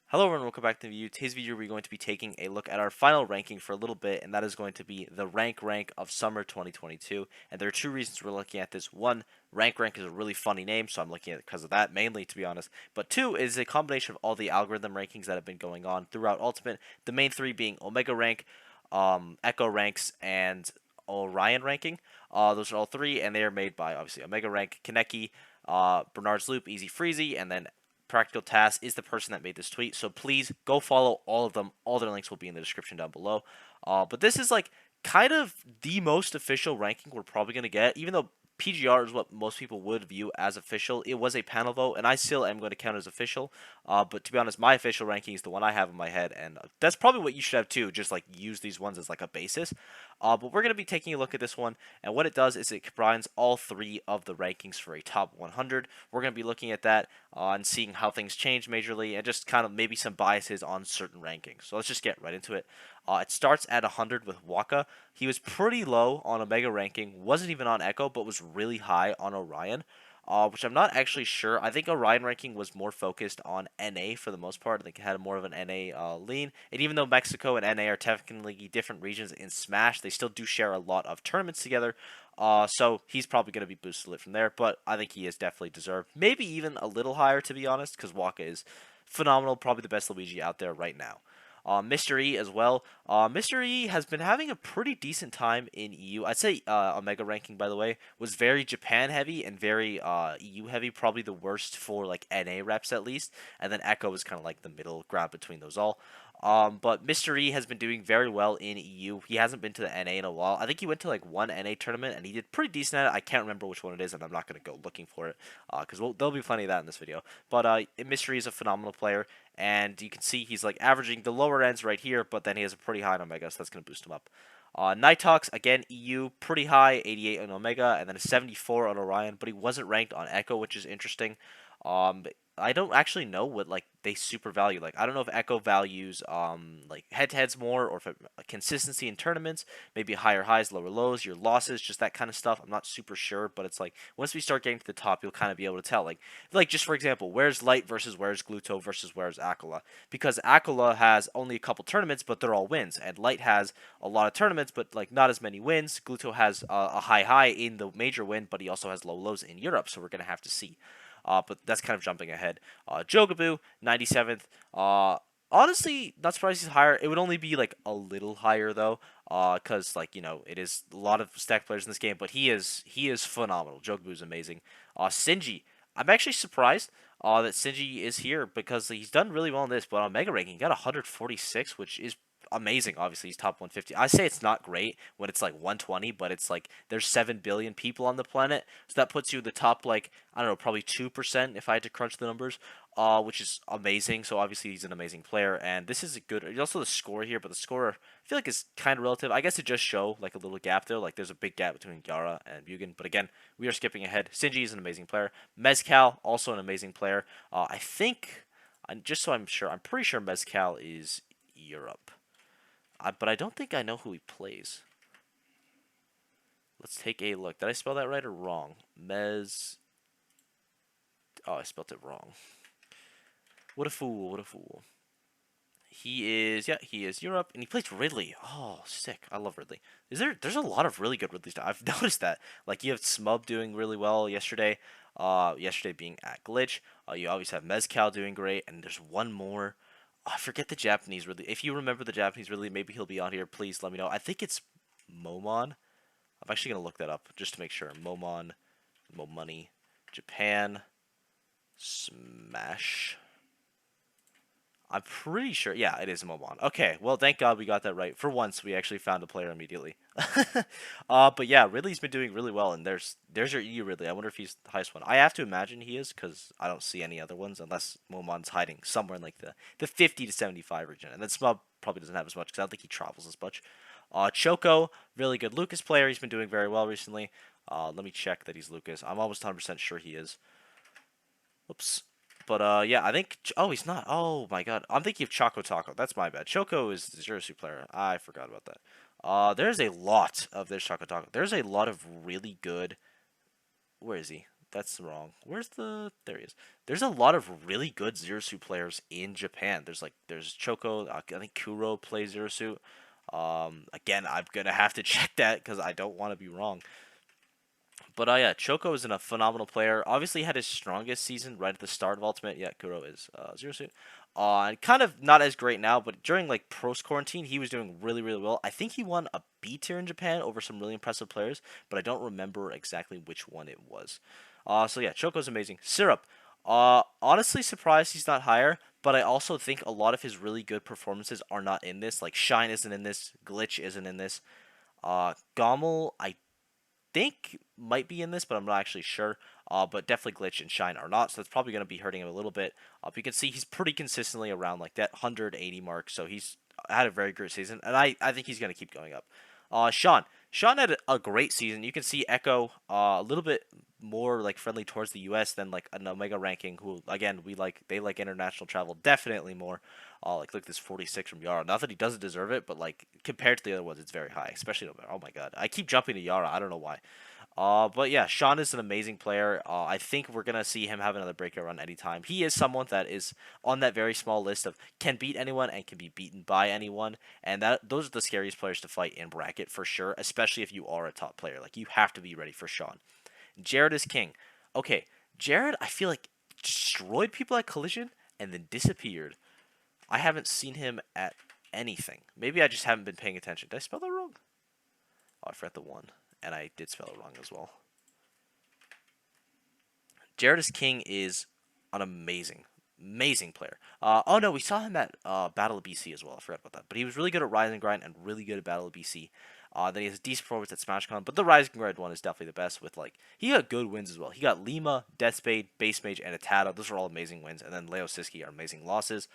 Hello everyone, welcome back to the video. Today's video we're going to be taking a look at our final ranking for a little bit, and that is going to be the rank of summer 2022. And there are two reasons we're looking at this. One, rank is a really funny name, so I'm looking at it because of that mainly, to be honest. But two is a combination of all the algorithm rankings that have been going on throughout Ultimate. The main three being Omega rank, Echo ranks, and Orion ranking. Those are all three, and they are made by obviously Omega rank, Kaneki, Bernard's Loop, Easy Freezy, and then Practical Task is the person that made this tweet. So please go follow all of them. All their links will be in the description down below. But this is like kind of the most official ranking we're probably going to get, even though PGR is what most people would view as official. It was a panel vote, and I still am going to count as official. But to be honest, my official ranking is the one I have in my head, and that's probably what you should have too. Just like use these ones as like a basis. But we're going to be taking a look at this one, and what it does is it combines all three of the rankings for a top 100. We're going to be looking at that and seeing how things change majorly, and just kind of maybe some biases on certain rankings. So let's just get right into it. It starts at 100 with Waka. He was pretty low on Omega ranking, wasn't even on Echo, but was really high on Orion. Which I'm not actually sure. I think Orion ranking was more focused on NA for the most part. I think it had more of an NA lean. And even though Mexico and NA are technically different regions in Smash, they still do share a lot of tournaments together. So he's probably going to be boosted lit from there. But I think he is definitely deserved. Maybe even a little higher, to be honest, because Waka is phenomenal. Probably the best Luigi out there right now. Mr. E as well. Mr. E has been having a pretty decent time in EU. I'd say Omega ranking, by the way, was very Japan heavy and very EU heavy. Probably the worst for like NA reps at least. And then Echo is kind of like the middle ground between those all. But Mr. E has been doing very well in EU. He hasn't been to the NA in a while. I think he went to like one NA tournament and he did pretty decent at it. I can't remember which one it is, and I'm not going to go looking for it because there'll be plenty of that in this video. But Mr. E is a phenomenal player, and you can see he's like averaging the lower ends right here, but then he has a pretty high on Omega, so that's going to boost him up. Nighthawks, again, EU, pretty high, 88 on Omega, and then a 74 on Orion, but he wasn't ranked on Echo, which is interesting. I don't actually know what like they super value. Like I don't know if Echo values like head-to-heads more, or if consistency in tournaments, maybe higher highs, lower lows, your losses, just that kind of stuff. I'm not super sure, but it's like once we start getting to the top, you'll kind of be able to tell. Like just for example, where's Light versus where's Gluto versus where's Aquila? Because Aquila has only a couple tournaments, but they're all wins, and Light has a lot of tournaments, but like not as many wins. Gluto has a high in the major win, but he also has low lows in Europe, so we're gonna have to see. But that's kind of jumping ahead. Jogaboo, 97th. Honestly, not surprised he's higher. It would only be like a little higher though, because like it is a lot of stack players in this game, but he is phenomenal. Jogaboo is amazing. Sinji, I'm actually surprised that Sinji is here because he's done really well in this, but on Mega Ranking, he got 146, which is amazing. Obviously, he's top 150. I say it's not great when it's like 120, but it's like there's 7 billion people on the planet, so that puts you in the top like I don't know, probably 2% if I had to crunch the numbers, which is amazing. So obviously he's an amazing player, and this is a good. Also the score here, but the score I feel like is kind of relative. I guess it just show like a little gap there. Like there's a big gap between Yara and Mugen, but again we are skipping ahead. Sinji is an amazing player. Mezcal also an amazing player. I think, just so I'm sure, I'm pretty sure Mezcal is Europe. But I don't think I know who he plays. Let's take a look. Did I spell that right or wrong? Oh, I spelled it wrong. What a fool, what a fool. He is Europe, and he plays Ridley. Oh, sick. I love Ridley. There's a lot of really good Ridley stuff. I've noticed that. Like, you have Smub doing really well yesterday. Yesterday being at Glitch. You always have Mezcal doing great, and there's one more. Oh, I forget the Japanese Ridley. If you remember the Japanese Ridley, maybe he'll be on here. Please let me know. I think it's Momon. I'm actually going to look that up just to make sure. Momon, Money, Japan, Smash. I'm pretty sure. Yeah, it is Momon. Okay, well, thank God we got that right. For once, we actually found a player immediately. But yeah, Ridley's been doing really well, and there's your EU Ridley. I wonder if he's the highest one. I have to imagine he is, because I don't see any other ones, unless Momon's hiding somewhere in like the 50 to 75 region. And then Smub probably doesn't have as much, because I don't think he travels as much. Choco, really good Lucas player. He's been doing very well recently. Let me check that he's Lucas. I'm almost 100% sure he is. Oops. But yeah, I think. Oh, he's not. Oh my God, I'm thinking of Choco Taco. That's my bad. Choco is the Zero Suit player. I forgot about that. There's a lot of this Choco Taco. There's a lot of really good. Where is he? That's wrong. Where's the? There he is. There's a lot of really good Zero Suit players in Japan. There's Choco. I think Kuro plays Zero Suit. Again, I'm gonna have to check that because I don't want to be wrong. But yeah, Choco is a phenomenal player. Obviously, had his strongest season right at the start of Ultimate. Yeah, Kuro is Zero Suit. And kind of not as great now, but during like post quarantine, he was doing really really well. I think he won a B tier in Japan over some really impressive players, but I don't remember exactly which one it was. So yeah, Choco's amazing. Syrup. Honestly surprised he's not higher, but I also think a lot of his really good performances are not in this. Like Shine isn't in this, Glitch isn't in this. Gommel, I think might be in this, but I'm not actually sure. But definitely Glitch and Shine are not, so that's probably going to be hurting him a little bit. But you can see he's pretty consistently around like that 180 mark, so he's had a very good season, and I think he's going to keep going up. Sean had a great season. You can see Echo a little bit more like friendly towards the U.S. than like an Omega ranking, who again they like international travel definitely more. Like look at this 46 from Yara. Not that he doesn't deserve it, but like compared to the other ones, it's very high. Especially oh my god, I keep jumping to Yara. I don't know why. But yeah, Sean is an amazing player. I think we're gonna see him have another breakout run anytime. He is someone that is on that very small list of can beat anyone and can be beaten by anyone, and those are the scariest players to fight in bracket for sure. Especially if you are a top player, like you have to be ready for Sean. Jared is king. Okay, Jared, I feel like destroyed people at Collision and then disappeared. I haven't seen him at anything. Maybe I just haven't been paying attention. Did I spell that wrong? Oh, I forgot the one. And I did spell it wrong as well. Jared is king is an amazing player. Oh no, we saw him at Battle of BC as well. I forgot about that. But he was really good at Rise and Grind and really good at Battle of BC. Then he has a decent performance at SmashCon, but the Rise and Grind one is definitely the best. With like he got good wins as well. He got Lima, Deathspade, Base Mage, and Atata. Those are all amazing wins. And then Leo Siski are amazing losses.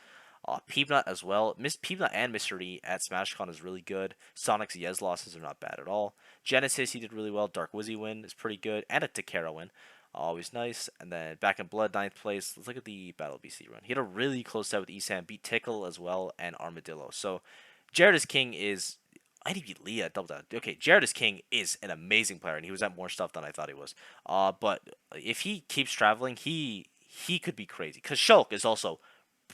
Peanut as well. Miss Peanut and Mystery at SmashCon is really good. Sonic's Yes losses are not bad at all. Genesis he did really well. Dark Wizzy win is pretty good, and a Takara win. Always nice. And then Back in Blood, 9th place. Let's look at the Battle BC run. He had a really close set with Esam, beat Tickle as well, and Armadillo. So Jared is King is. I need to beat Leah double down. Okay, Jared is King is an amazing player, and he was at more stuff than I thought he was. But if he keeps traveling, he could be crazy. Because Shulk is also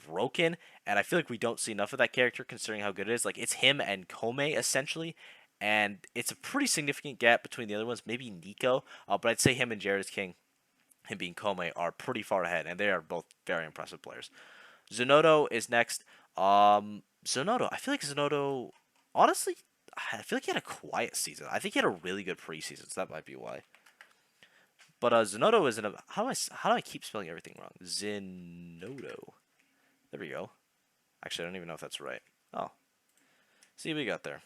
broken, and I feel like we don't see enough of that character considering how good it is. Like it's him and Kome essentially, and it's a pretty significant gap between the other ones. Maybe Nico, but I'd say him and Jared is King, him being Kome, are pretty far ahead, and they are both very impressive players. Zenodo is next. Zenodo, I feel like Zenodo, honestly, I feel like he had a quiet season. I think he had a really good preseason, so that might be why. But Zenodo is how do I keep spelling everything wrong? Zenodo. There we go. Actually, I don't even know if that's right. Oh, see what we got there.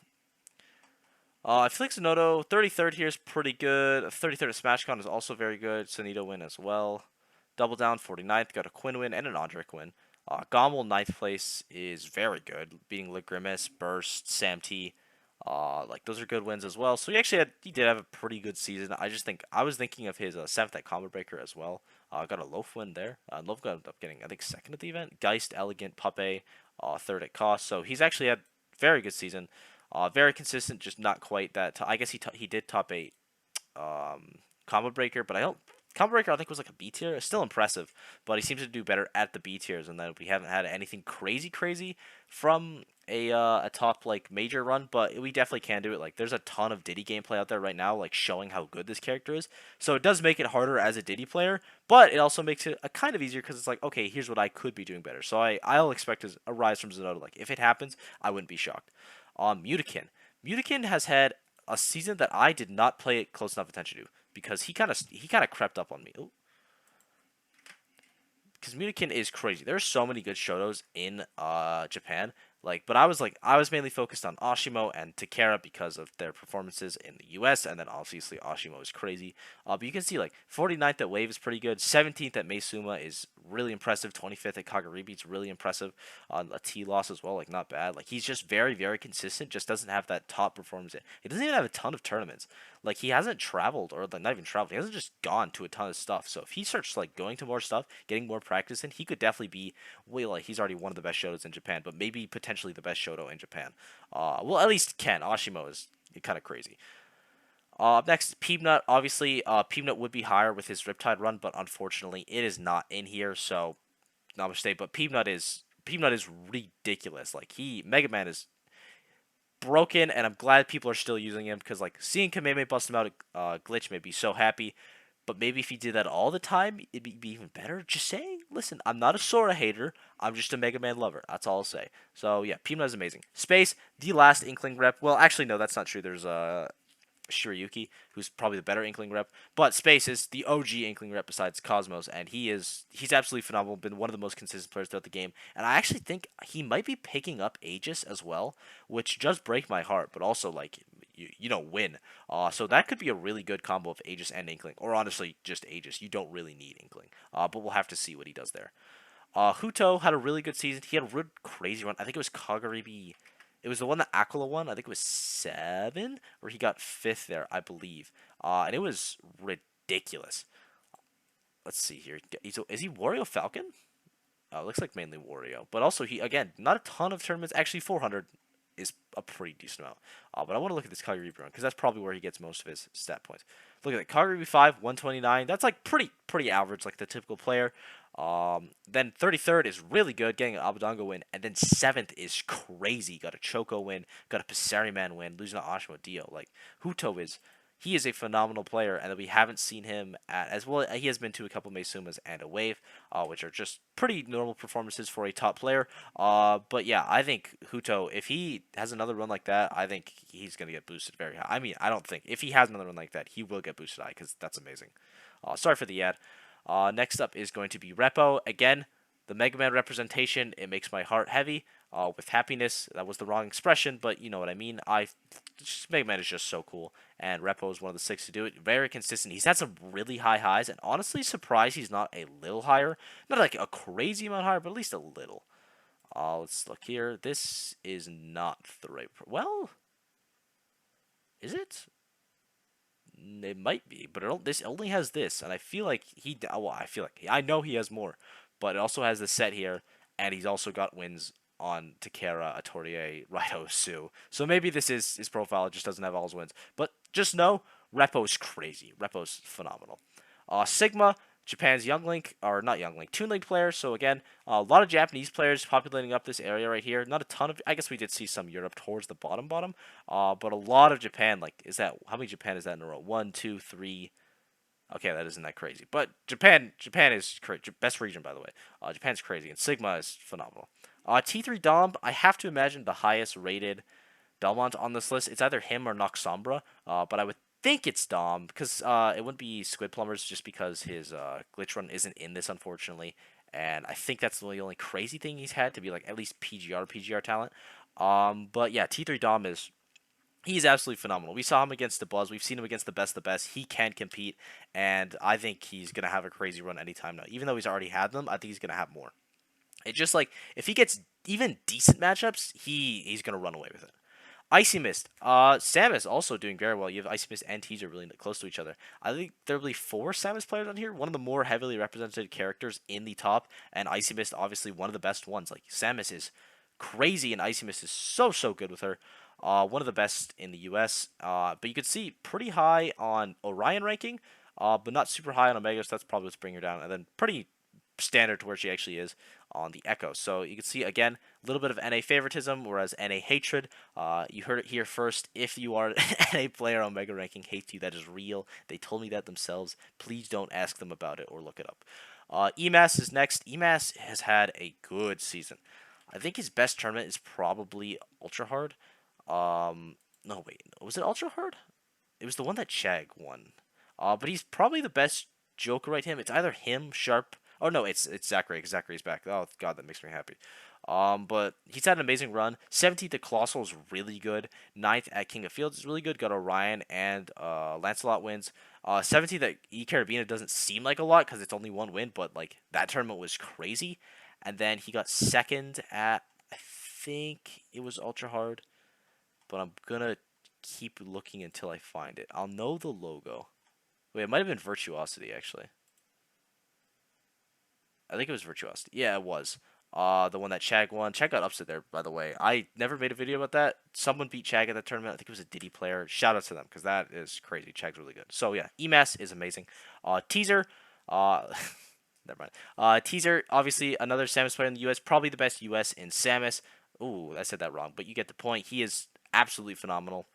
I feel like Zenodo 33rd here is pretty good. 33rd at SmashCon is also very good. Sunito win as well. Double Down 49th, got a Quinn win and an Andric win. Gommel 9th place is very good, beating Ligrimus, Burst, Sam T. Like those are good wins as well. So he did have a pretty good season. I was thinking of his 7th at Combo Breaker as well. Got a Loaf win there. Loaf got up getting I think 2nd at the event. Geist, Elegant, Puppe, 3rd at Cost. So he's actually had very good season. Very consistent, just not quite that. I guess he did top 8 Combo Breaker, but I don't. Combo Breaker I think was like a B tier. It's still impressive, but he seems to do better at the B tiers, and then we haven't had anything crazy from a top like major run, but we definitely can do it. Like there's a ton of Diddy gameplay out there right now, like showing how good this character is. So it does make it harder as a Diddy player, but it also makes it a kind of easier because it's like, okay, here's what I could be doing better. So I'll expect a rise from Zenodo. Like if it happens, I wouldn't be shocked. Mutakin. Mutakin has had a season that I did not play it close enough attention to because he kind of crept up on me. Because Mutakin is crazy. There's so many good Shotos in Japan. But I was mainly focused on Ashimo and Takara because of their performances in the U.S. And then obviously Ashimo is crazy. But you can see 49th at Wave is pretty good. 17th at Meisuma is really impressive. 25th at Kagaribi is really impressive. A T loss as well, not bad. He's just very consistent. Just doesn't have that top performance. He doesn't even have a ton of tournaments. He hasn't traveled, or not even traveled. He hasn't just gone to a ton of stuff. So if he starts going to more stuff, getting more practice in, he could definitely be he's already one of the best Shotos in Japan, but maybe potentially the best Shoto in Japan. Well, at least Ken Ashimo is kind of crazy. Up next, Peanut. Obviously, Peanut would be higher with his Riptide run, but unfortunately, it is not in here. So, not mistake. But Peanut is ridiculous. Like Mega Man is broken, and I'm glad people are still using him because like seeing Kameme bust him out glitch made me so happy. But maybe if he did that all the time, it'd be even better. Just saying. Listen, I'm not a Sora hater. I'm just a Mega Man lover. That's all I'll say. So yeah, Peanut is amazing. Space, the last Inkling rep. Well, actually no, that's not true. There's Shiryuki, who's probably the better Inkling rep. But Space is the OG Inkling rep besides Cosmos, and he's absolutely phenomenal. Been one of the most consistent players throughout the game, and I actually think he might be picking up Aegis as well, which does break my heart, but also like win. So that could be a really good combo of Aegis and Inkling, or honestly just Aegis. You don't really need Inkling, but we'll have to see what he does there. Huto had a really good season. He had a real crazy run. I think it was Kagaribi. It was the one that Aquila won. I think it was 7, where he got 5th there, I believe. And it was ridiculous. Let's see here. Is he Wario Falcon? Looks like mainly Wario. But also, again, not a ton of tournaments. Actually, 400 is a pretty decent amount. But I want to look at this Kagaribi run, because that's probably where he gets most of his stat points. Look at that. Kagaribi 5, 129. That's like pretty average, like the typical player. Then 33rd is really good, getting an Abadongo win. And then 7th is crazy. Got a Choco win, got a Passeriman win, losing to Ashimo Dio. Like, he is a phenomenal player, and we haven't seen him at as well. He has been to a couple Meisumas and a Wave, which are just pretty normal performances for a top player. But yeah, I think Huto, if he has another run like that, I think he's gonna get boosted very high. I mean, I don't think if he has another run like that, he will get boosted high because that's amazing. Sorry for the ad. Next up is going to be Repo again. The Mega Man representation, it makes my heart heavy with happiness. That was the wrong expression, but you know what I mean. Mega Man is just so cool, and Repo is one of the 6 to do it. Very consistent. He's had some really high highs, and honestly surprised he's not a little higher. Not like a crazy amount higher, but at least a little. Let's look here. This is not the right... Well, is it? It might be, but this only has this, and I feel like I know he has more, but it also has the set here, and he's also got wins on Takara, Atorie, Raito, Su. So maybe this is his profile, it just doesn't have all his wins. But just know, Repo's crazy. Repo's phenomenal. Sigma, Japan's Young Link, or not Young Link, Toon Link player. So again, a lot of Japanese players populating up this area right here. Not a ton of, I guess we did see some Europe towards the bottom. But a lot of Japan, like, how many Japan is that in a row? 1, 2, 3. Okay, that isn't that crazy. But Japan is best region, by the way. Japan's crazy, and Sigma is phenomenal. T3 Dom, I have to imagine the highest rated Belmont on this list. It's either him or Noxombra, but I would think it's Dom, because it wouldn't be Squid Plumbers just because his glitch run isn't in this, unfortunately. And I think that's the only crazy thing he's had to be like at least PGR talent. But yeah, T3 Dom he's absolutely phenomenal. We saw him against the Buzz. We've seen him against the best of the best. He can compete, and I think he's going to have a crazy run anytime now. Even though he's already had them, I think he's going to have more. It's just like, if he gets even decent matchups, he's going to run away with it. Icy Mist. Samus also doing very well. You have Icy Mist and Teaser really close to each other. I think there will be 4 Samus players on here. One of the more heavily represented characters in the top, and Icy Mist obviously one of the best ones. Like, Samus is crazy, and Icy Mist is so good with her. One of the best in the US. But you could see pretty high on Orion ranking, but not super high on Omega, so that's probably what's bringing her down. And then pretty standard to where she actually is on the Echo. So you can see, again, a little bit of NA favoritism, whereas NA hatred. You heard it here first. If you are an NA player, Omega ranking hates you. That is real. They told me that themselves. Please don't ask them about it or look it up. EMAS is next. EMAS has had a good season. I think his best tournament is probably Ultra Hard. No, wait. Was it Ultra Hard? It was the one that Shag won. But he's probably the best Joker right him. It's either him, Sharp. Oh, no, it's Zachary. Zachary's back. Oh, God, that makes me happy. But he's had an amazing run. 17th at Colossal is really good. 9th at King of Fields is really good. Got Orion and Lancelot wins. 17th at E Carabina doesn't seem like a lot because it's only 1 win, but like that tournament was crazy. And then he got 2nd at, I think it was Ultra Hard, but I'm gonna keep looking until I find it. I'll know the logo. Wait, it might have been Virtuosity, actually. I think it was Virtuosity. Yeah, it was. The one that Chag won. Chag got upset there, by the way. I never made a video about that. Someone beat Chag at that tournament. I think it was a Diddy player. Shout out to them because that is crazy. Chag's really good. So yeah, EMAS is amazing. Teaser. Uh, never mind. Teaser, obviously another Samus player in the U.S. Probably the best U.S. in Samus. Ooh, I said that wrong, but you get the point. He is absolutely phenomenal.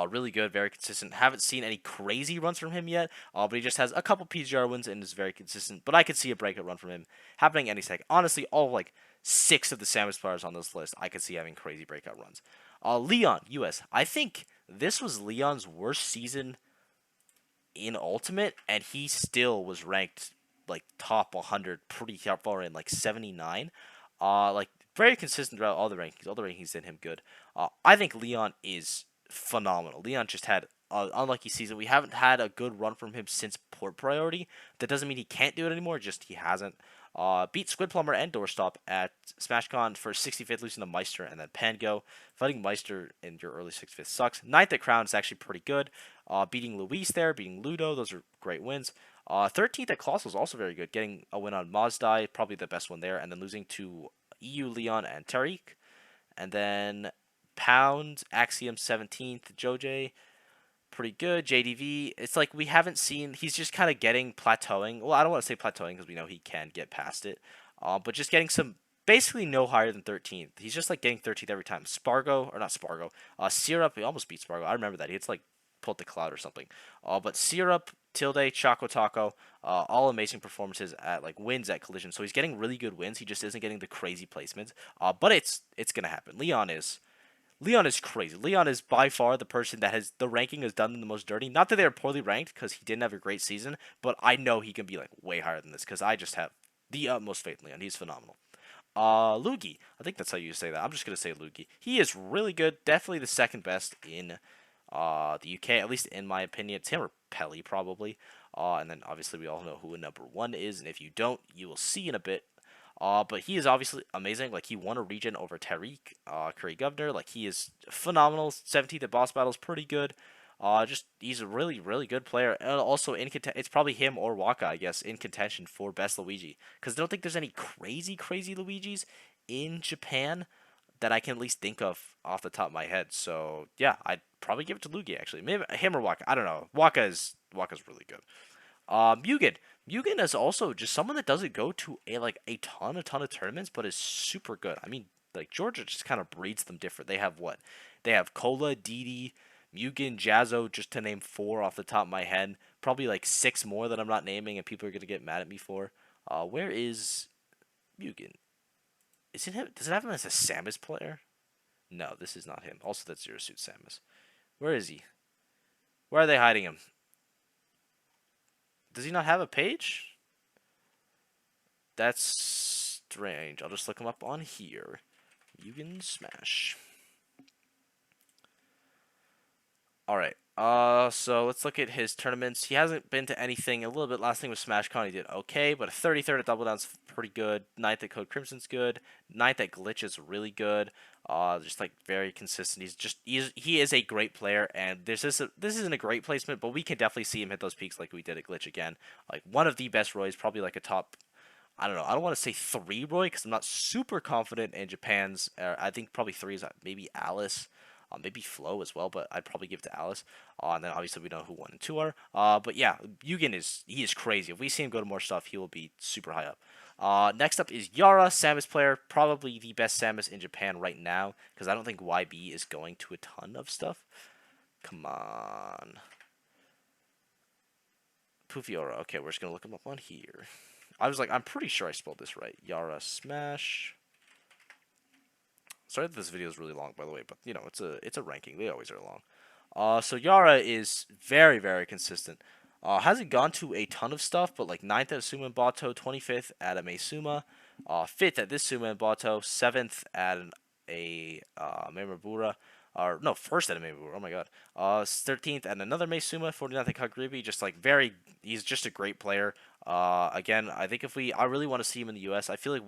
Really good, very consistent. Haven't seen any crazy runs from him yet, but he just has a couple PGR wins and is very consistent. But I could see a breakout run from him happening any second. Honestly, all like 6 of the Samus players on this list, I could see having crazy breakout runs. Leon, US. I think this was Leon's worst season in Ultimate, and he still was ranked like top 100 pretty far in, like 79. Like very consistent throughout all the rankings. All the rankings did him good. I think Leon is phenomenal. Leon just had an unlucky season. We haven't had a good run from him since Port Priority. That doesn't mean he can't do it anymore, just he hasn't. Beat Squid Plumber and Doorstop at SmashCon for 65th, losing to Meister and then Pango. Fighting Meister in your early 65th sucks. 9th at Crown is actually pretty good. Beating Luis there, beating Ludo, those are great wins. 13th at Colossal is also very good, getting a win on Mazdai, probably the best one there, and then losing to EU Leon and Tariq. And then Pound, Axiom 17th, Joj, pretty good. JDV, it's like we haven't seen, he's just kind of getting plateauing. Well, I don't want to say plateauing because we know he can get past it, but just getting some, basically no higher than 13th. He's just like getting 13th every time. Spargo, or not Spargo, Syrup, he almost beat Spargo. I remember that. He hits like pulled the cloud or something. But Syrup, Tilde, Choco Taco, all amazing performances at like wins at Collision. So he's getting really good wins. He just isn't getting the crazy placements. But it's gonna happen. Leon is crazy. Leon is by far the person that has the ranking has done the most dirty. Not that they are poorly ranked because he didn't have a great season, but I know he can be like way higher than this because I just have the utmost faith in Leon. He's phenomenal. Lugi. I think that's how you say that. I'm just gonna say Lugi. He is really good. Definitely the second best in the UK, at least in my opinion. It's him or Pelly probably. And then obviously we all know who number 1 is, and if you don't, you will see in a bit. But he is obviously amazing. Like, he won a region over Tariq, Curry Governor. Like, he is phenomenal. 17th at boss battles, pretty good. Just he's a really, really good player. And also in it's probably him or Waka, I guess, in contention for best Luigi. Because I don't think there's any crazy, crazy Luigis in Japan that I can at least think of off the top of my head. So yeah, I'd probably give it to Luigi actually. Maybe him or Waka. I don't know. Waka's really good. Mugen. Mugen is also just someone that doesn't go to a ton of tournaments, but is super good. I mean, like Georgia just kind of breeds them different. They have what? They have Cola, Didi, Mugen, Jazzo, just to name 4 off the top of my head. Probably like 6 more that I'm not naming, and people are gonna get mad at me for. Where is Mugen? Is it him? Does it have him as a Samus player? No, this is not him. Also, that's Zero Suit Samus. Where is he? Where are they hiding him? Does he not have a page? That's strange. I'll just look him up on here. Mugen Smash. Alright. So let's look at his tournaments. He hasn't been to anything. A little bit last thing with SmashCon, he did okay, but a 33rd at Double Down's pretty good. 9th at Code Crimson's good. 9th at Glitch is really good. Just like very consistent. He is a great player, and this isn't a great placement, but we can definitely see him hit those peaks like we did at Glitch again. Like one of the best Roys, probably like a top. I don't know. I don't want to say 3 Roy because I'm not super confident in Japan's. I think probably 3 is maybe Alice. Maybe Flo as well, but I'd probably give it to Alice. And then obviously we know who 1 and 2 are. But yeah, Yugen is crazy. If we see him go to more stuff, he will be super high up. Next up is Yara, Samus player, probably the best Samus in Japan right now, because I don't think YB is going to a ton of stuff. Come on. Pufiora. Okay, we're just going to look him up on here. I was like, I'm pretty sure I spelled this right. Yara Smash. Sorry that this video is really long, by the way, but you know, it's a ranking. They always are long. So Yara is very, very consistent. Hasn't gone to a ton of stuff, but like 9th at Suma and Bato, 25th at a Meisuma, 5th at this Suma and Bato, 7th at a Memorabura, or no, 1st at a Memorabura. Oh my god. 13th at another Meisuma, 49th at Kagribi. Just like he's just a great player. Again, I think I really want to see him in the U.S. I feel like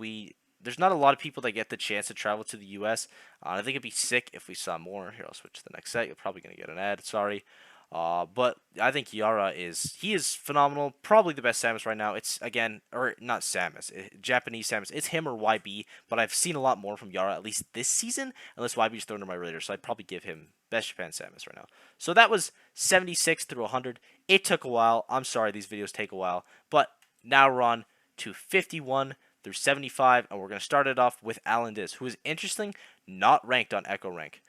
there's not a lot of people that get the chance to travel to the U.S. I think it'd be sick if we saw more. Here, I'll switch to the next set. You're probably going to get an ad. Sorry. But I think Yara he is phenomenal. Probably the best Samus right now. It's again, or not Samus, Japanese Samus. It's him or YB. But I've seen a lot more from Yara at least this season. Unless YB's thrown in my radar, so I'd probably give him best Japan Samus right now. So that was 76 through 100. It took a while. I'm sorry, these videos take a while. But now we're on to 51 through 75, and we're gonna start it off with Alan Diz, who is interesting, not ranked on Echo Rank.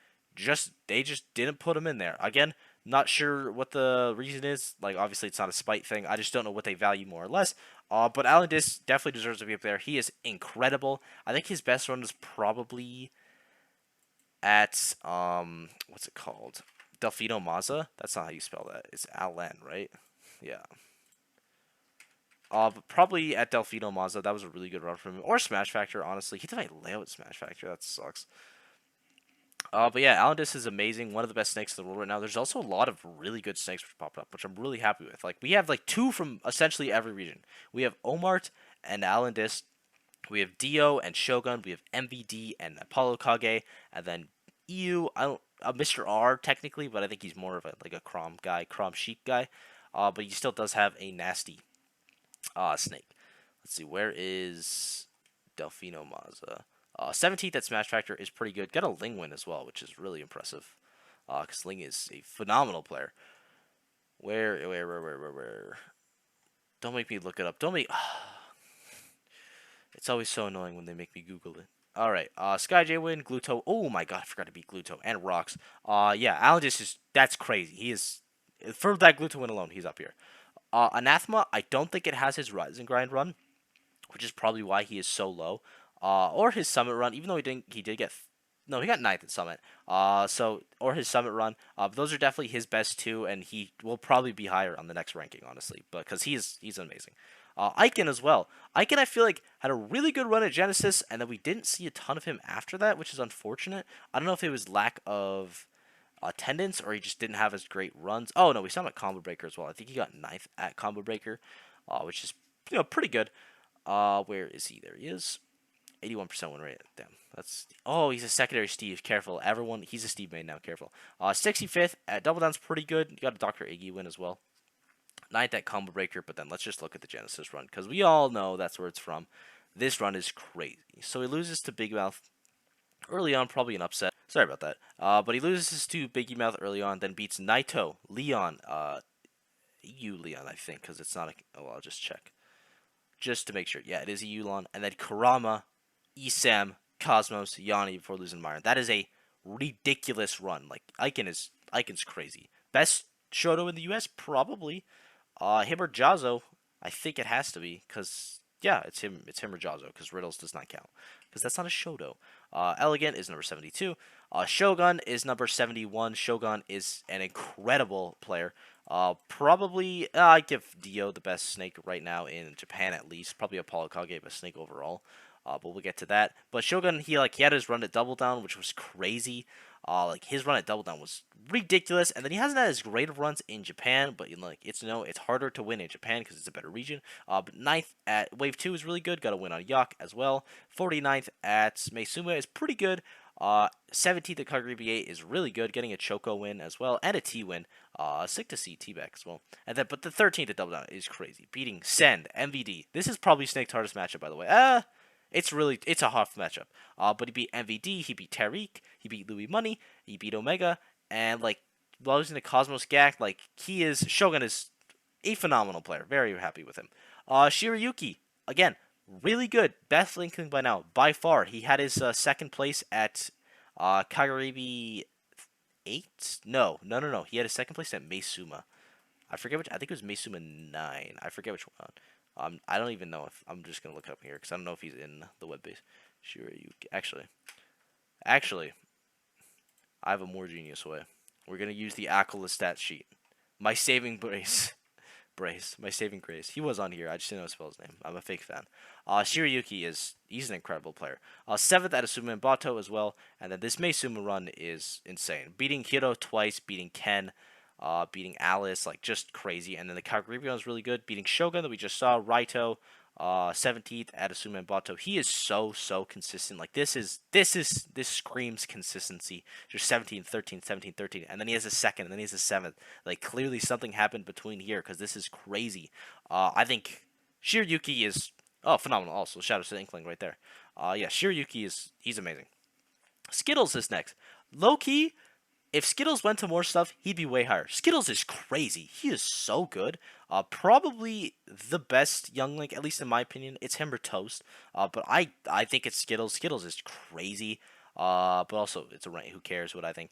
They just didn't put him in there. Again, not sure what the reason is. Like, obviously, it's not a spite thing. I just don't know what they value more or less. But Alan Diz definitely deserves to be up there. He is incredible. I think his best run is probably at what's it called? Delfino Mazza. That's not how you spell that. It's Alan, right? Yeah. But probably at Delfino Mazza. That was a really good run from him. Or Smash Factor, honestly. He did my layout Smash Factor. That sucks. But yeah, Alandis is amazing. One of the best snakes in the world right now. There's also a lot of really good snakes which popped up, which I'm really happy with. Like, we have like two from essentially every region. We have Omart and Alandis. We have Dio and Shogun. We have MVD and Apollo Kage. And then EU, I don't, Mr. R technically, but I think he's more of a Crom guy, Crom Chic guy. But he still does have a nasty snake. Let's see, where is Delfino Mazza? 17th at Smash Factor is pretty good. Got a Ling win as well, which is really impressive. Because Ling is a phenomenal player. Where? Don't make me look it up. Don't make... It's always so annoying when they make me Google it. Alright, Sky J win, Gluto. Oh my god, I forgot to beat Gluto. And Rocks. Yeah, Alan just that's crazy. He is... For that Gluto win alone, he's up here. Anathema, I don't think it has his Rise and Grind run, which is probably why he is so low. Or his Summit run, even though he did get, no, he got 9th at Summit. Or his Summit run. Those are definitely his best two, and he will probably be higher on the next ranking, honestly, because he's amazing. Icon as well. Icon, I feel like, had a really good run at Genesis, and then we didn't see a ton of him after that, which is unfortunate. I don't know if it was lack of attendance or he just didn't have as great runs. Oh, no, we saw him at Combo Breaker as well. I think he got 9th at Combo Breaker, which is, pretty good. Where is he? There he is. 81% win rate. Damn, that's... Oh, he's a secondary Steve. Careful. Everyone, he's a Steve main now. Careful. 65th at Double Down's pretty good. You got a Dr. Iggy win as well. 9th at Combo Breaker, but then let's just look at the Genesis run, because we all know that's where it's from. This run is crazy. So he loses to Big Mouth early on, probably an upset. Sorry about that. But he loses to Biggie Mouth early on, then beats Naito, Leon, Leon, I think, because it's not a... Oh, I'll just check. Just to make sure. Yeah, it is Leon. And then Kurama, Esam, Cosmos, Yanni before losing Myron. That is a ridiculous run. Like, Icon's crazy. Best Shoto in the US? Probably. Him or Jazzo? I think it has to be, because... Yeah, it's him or Jazzo, because Riddles does not count. Because that's not a Shoto. Elegant is number 72. Shogun is number 71. Shogun is an incredible player. Probably, I give Dio the best snake right now in Japan at least. Probably Apollo Kage best snake overall. But we'll get to that. But Shogun, he had his run at Double Down, which was crazy. Like, his run at Double Down was ridiculous, and then he hasn't had as great of runs in Japan, but it's harder to win in Japan because it's a better region. But 9th at Wave 2 is really good. Got a win on Yak as well. 49th at Meisuma is pretty good. 17th at Kagaribi 8 is really good, getting a Choco win as well, and a T win. Sick to see T back as well. But the 13th at Double Down is crazy, beating Send, MVD. This is probably Snake's hardest matchup, by the way. It's a tough matchup. But he beat MVD, he beat Tariq, he beat Louis Money, he beat Omega, and losing to Cosmos Gak, Shogun is a phenomenal player. Very happy with him. Shirayuki, again, really good. Best Linking by now, by far. He had his second place at Kagaribi 8? No. He had his second place at Meisuma. I forget which. I think it was Meisuma 9. I forget which one. I don't even know if... I'm just going to look up here, because I don't know if he's in the web base. Shirayuki. Actually, I have a more genius way. We're going to use the Acola stat sheet. My saving brace. My saving grace. He was on here. I just didn't know how to spell his name. I'm a fake fan. Shirayuki he's an incredible player. 7th at Asuma and Bato as well. And then this Meisuma run is insane. Beating Hiro twice, beating Ken, beating Alice, just crazy. And then the Kagaribi one was really good. Beating Shogun that we just saw, Raito, 17th at Asuma Bato. He is so consistent. Like this screams consistency. Just 17th, 13th, 17th, 13th, and then he has a second, and then he has a seventh. Like clearly something happened between here because this is crazy. I think Shiryuki is phenomenal. Also, shout out to Inkling right there. Yeah, Shiryuki he's amazing. Skittles is next. Low key, if Skittles went to more stuff, he'd be way higher. Skittles is crazy. He is so good. Probably the best Young Link, at least in my opinion. It's him or Toast. But I think it's Skittles. Skittles is crazy. But also it's a rank. Who cares what I think?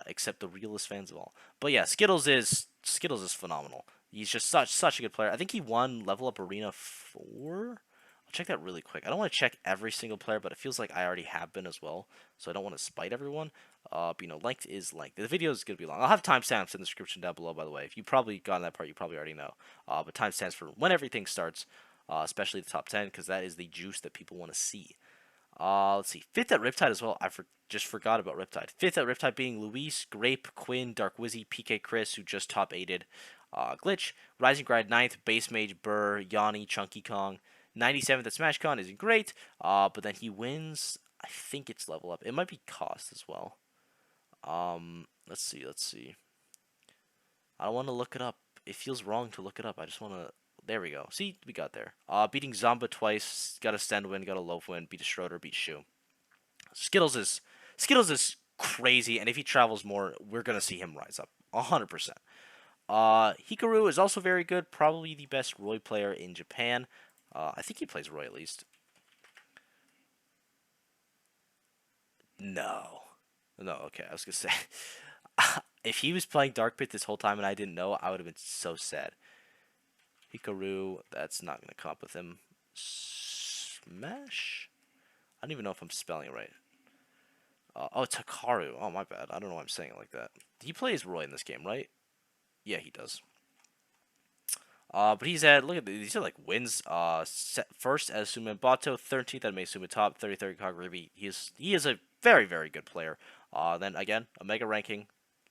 Except the realest fans of all. But yeah, Skittles is phenomenal. He's just such a good player. I think he won Level Up Arena 4. I'll check that really quick. I don't want to check every single player, but it feels like I already have been as well. So I don't want to spite everyone. But, length is length. The video is going to be long. I'll have timestamps in the description down below, by the way. If you probably got that part, you probably already know. But timestamps for when everything starts, especially the top 10, because that is the juice that people want to see. Let's see. 5th at Riptide as well. Just forgot about Riptide. 5th at Riptide being Luis, Grape, Quinn, Dark Wizzy, PK Chris, who just top 8'd. Glitch. Rising Gride 9th, Base Mage, Burr, Yanni, Chunky Kong. 97th at SmashCon isn't great, but then he wins. I think it's level up. It might be cost as well. Let's see. I don't want to look it up. It feels wrong to look it up. I just want to. There we go. See, we got there. Beating Zomba twice. Got a Stand win. Got a Loaf win. Beat a Schroeder. Beat Shu. Skittles is crazy, and if he travels more, we're gonna see him rise up 100%. Hikaru is also very good. Probably the best Roy player in Japan. I think he plays Roy at least. No. Okay, I was gonna say. If he was playing Dark Pit this whole time and I didn't know, I would have been so sad. Hikaru, that's not gonna come up with him. Smash? I don't even know if I'm spelling it right. Oh, Takaru. Oh, my bad. I don't know why I'm saying it like that. He plays Roy in this game, right? Yeah, he does. But he's at, look at these are like wins. First at Suman Bato, 13th at Meisuma Top, 33rd Kaguribi. He is a very good player. Then again, Omega ranking,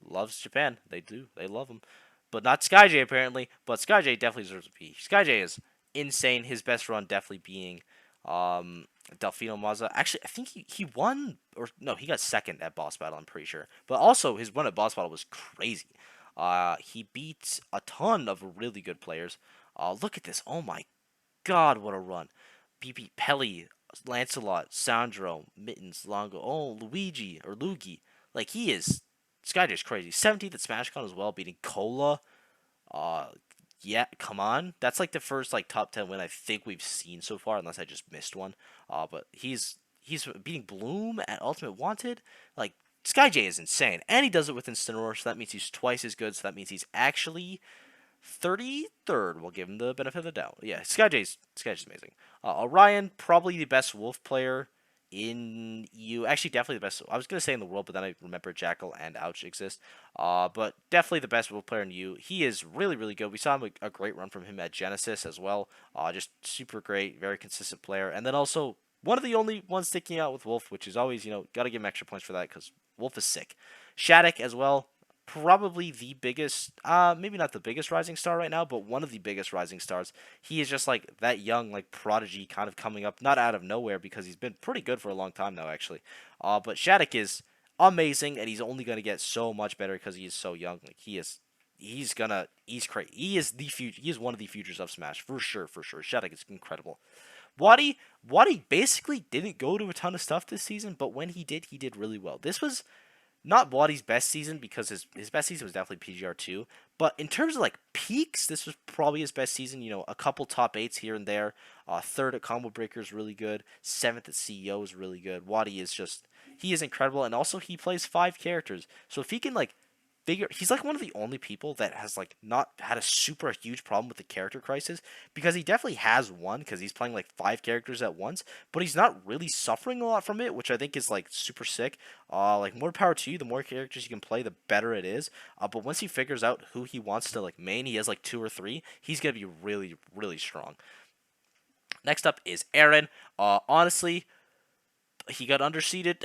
loves Japan. They love him, but not SkyJ apparently. But SkyJ definitely deserves a P. SkyJ is insane. His best run definitely being Delfino Mazza. Actually, I think he won, or no, he got second at Boss Battle. I'm pretty sure. But also his run at Boss Battle was crazy. He beat a ton of really good players. Look at this. Oh my god, what a run. He Pelly, Lancelot, Sandro, Mittens, Longo, Luigi, or Luigi. Like, Skyj's crazy. 17th at SmashCon as well, beating Cola. Yeah, come on. That's like the first top 10 win I think we've seen so far, unless I just missed one. But he's beating Bloom at Ultimate Wanted. Like, SkyJ is insane, and he does it with Incineroar, so that means he's twice as good, so that means he's actually 33rd. We'll give him the benefit of the doubt. Yeah, Skyj's amazing. Orion, probably the best Wolf player in EU. Actually, definitely the best. I was going to say in the world, but then I remember Jackal and Ouch exist. But definitely the best Wolf player in EU. He is really good. We saw a great run from him at Genesis as well. Just super great, very consistent player. And then also, one of the only ones sticking out with Wolf, which is always, got to give him extra points for that because Wolf is sick. Shattuck as well, probably the biggest, maybe not the biggest rising star right now, but one of the biggest rising stars. He is just like that young, prodigy kind of coming up, not out of nowhere because he's been pretty good for a long time now, actually. But Shattuck is amazing, and he's only going to get so much better because he is so young. He's crazy. He is the future. He is one of the futures of Smash, for sure. Shattuck is incredible. Wadi basically didn't go to a ton of stuff this season, but when he did really well. This was not Wadi's best season because his best season was definitely PGR2, but in terms of peaks, this was probably his best season. A couple top 8s here and there. 3rd at Combo Breaker is really good. 7th at CEO is really good. Wadi is he is incredible, and also he plays 5 characters. So if he can he's one of the only people that has not had a super huge problem with the character crisis, because he definitely has one because he's playing 5 characters at once, but he's not really suffering a lot from it, which I think is super sick. More power to you. The more characters you can play, the better it is. But once he figures out who he wants to main, he has 2 or 3. He's gonna be really strong. Next up is Aaron. Honestly, he got underseeded.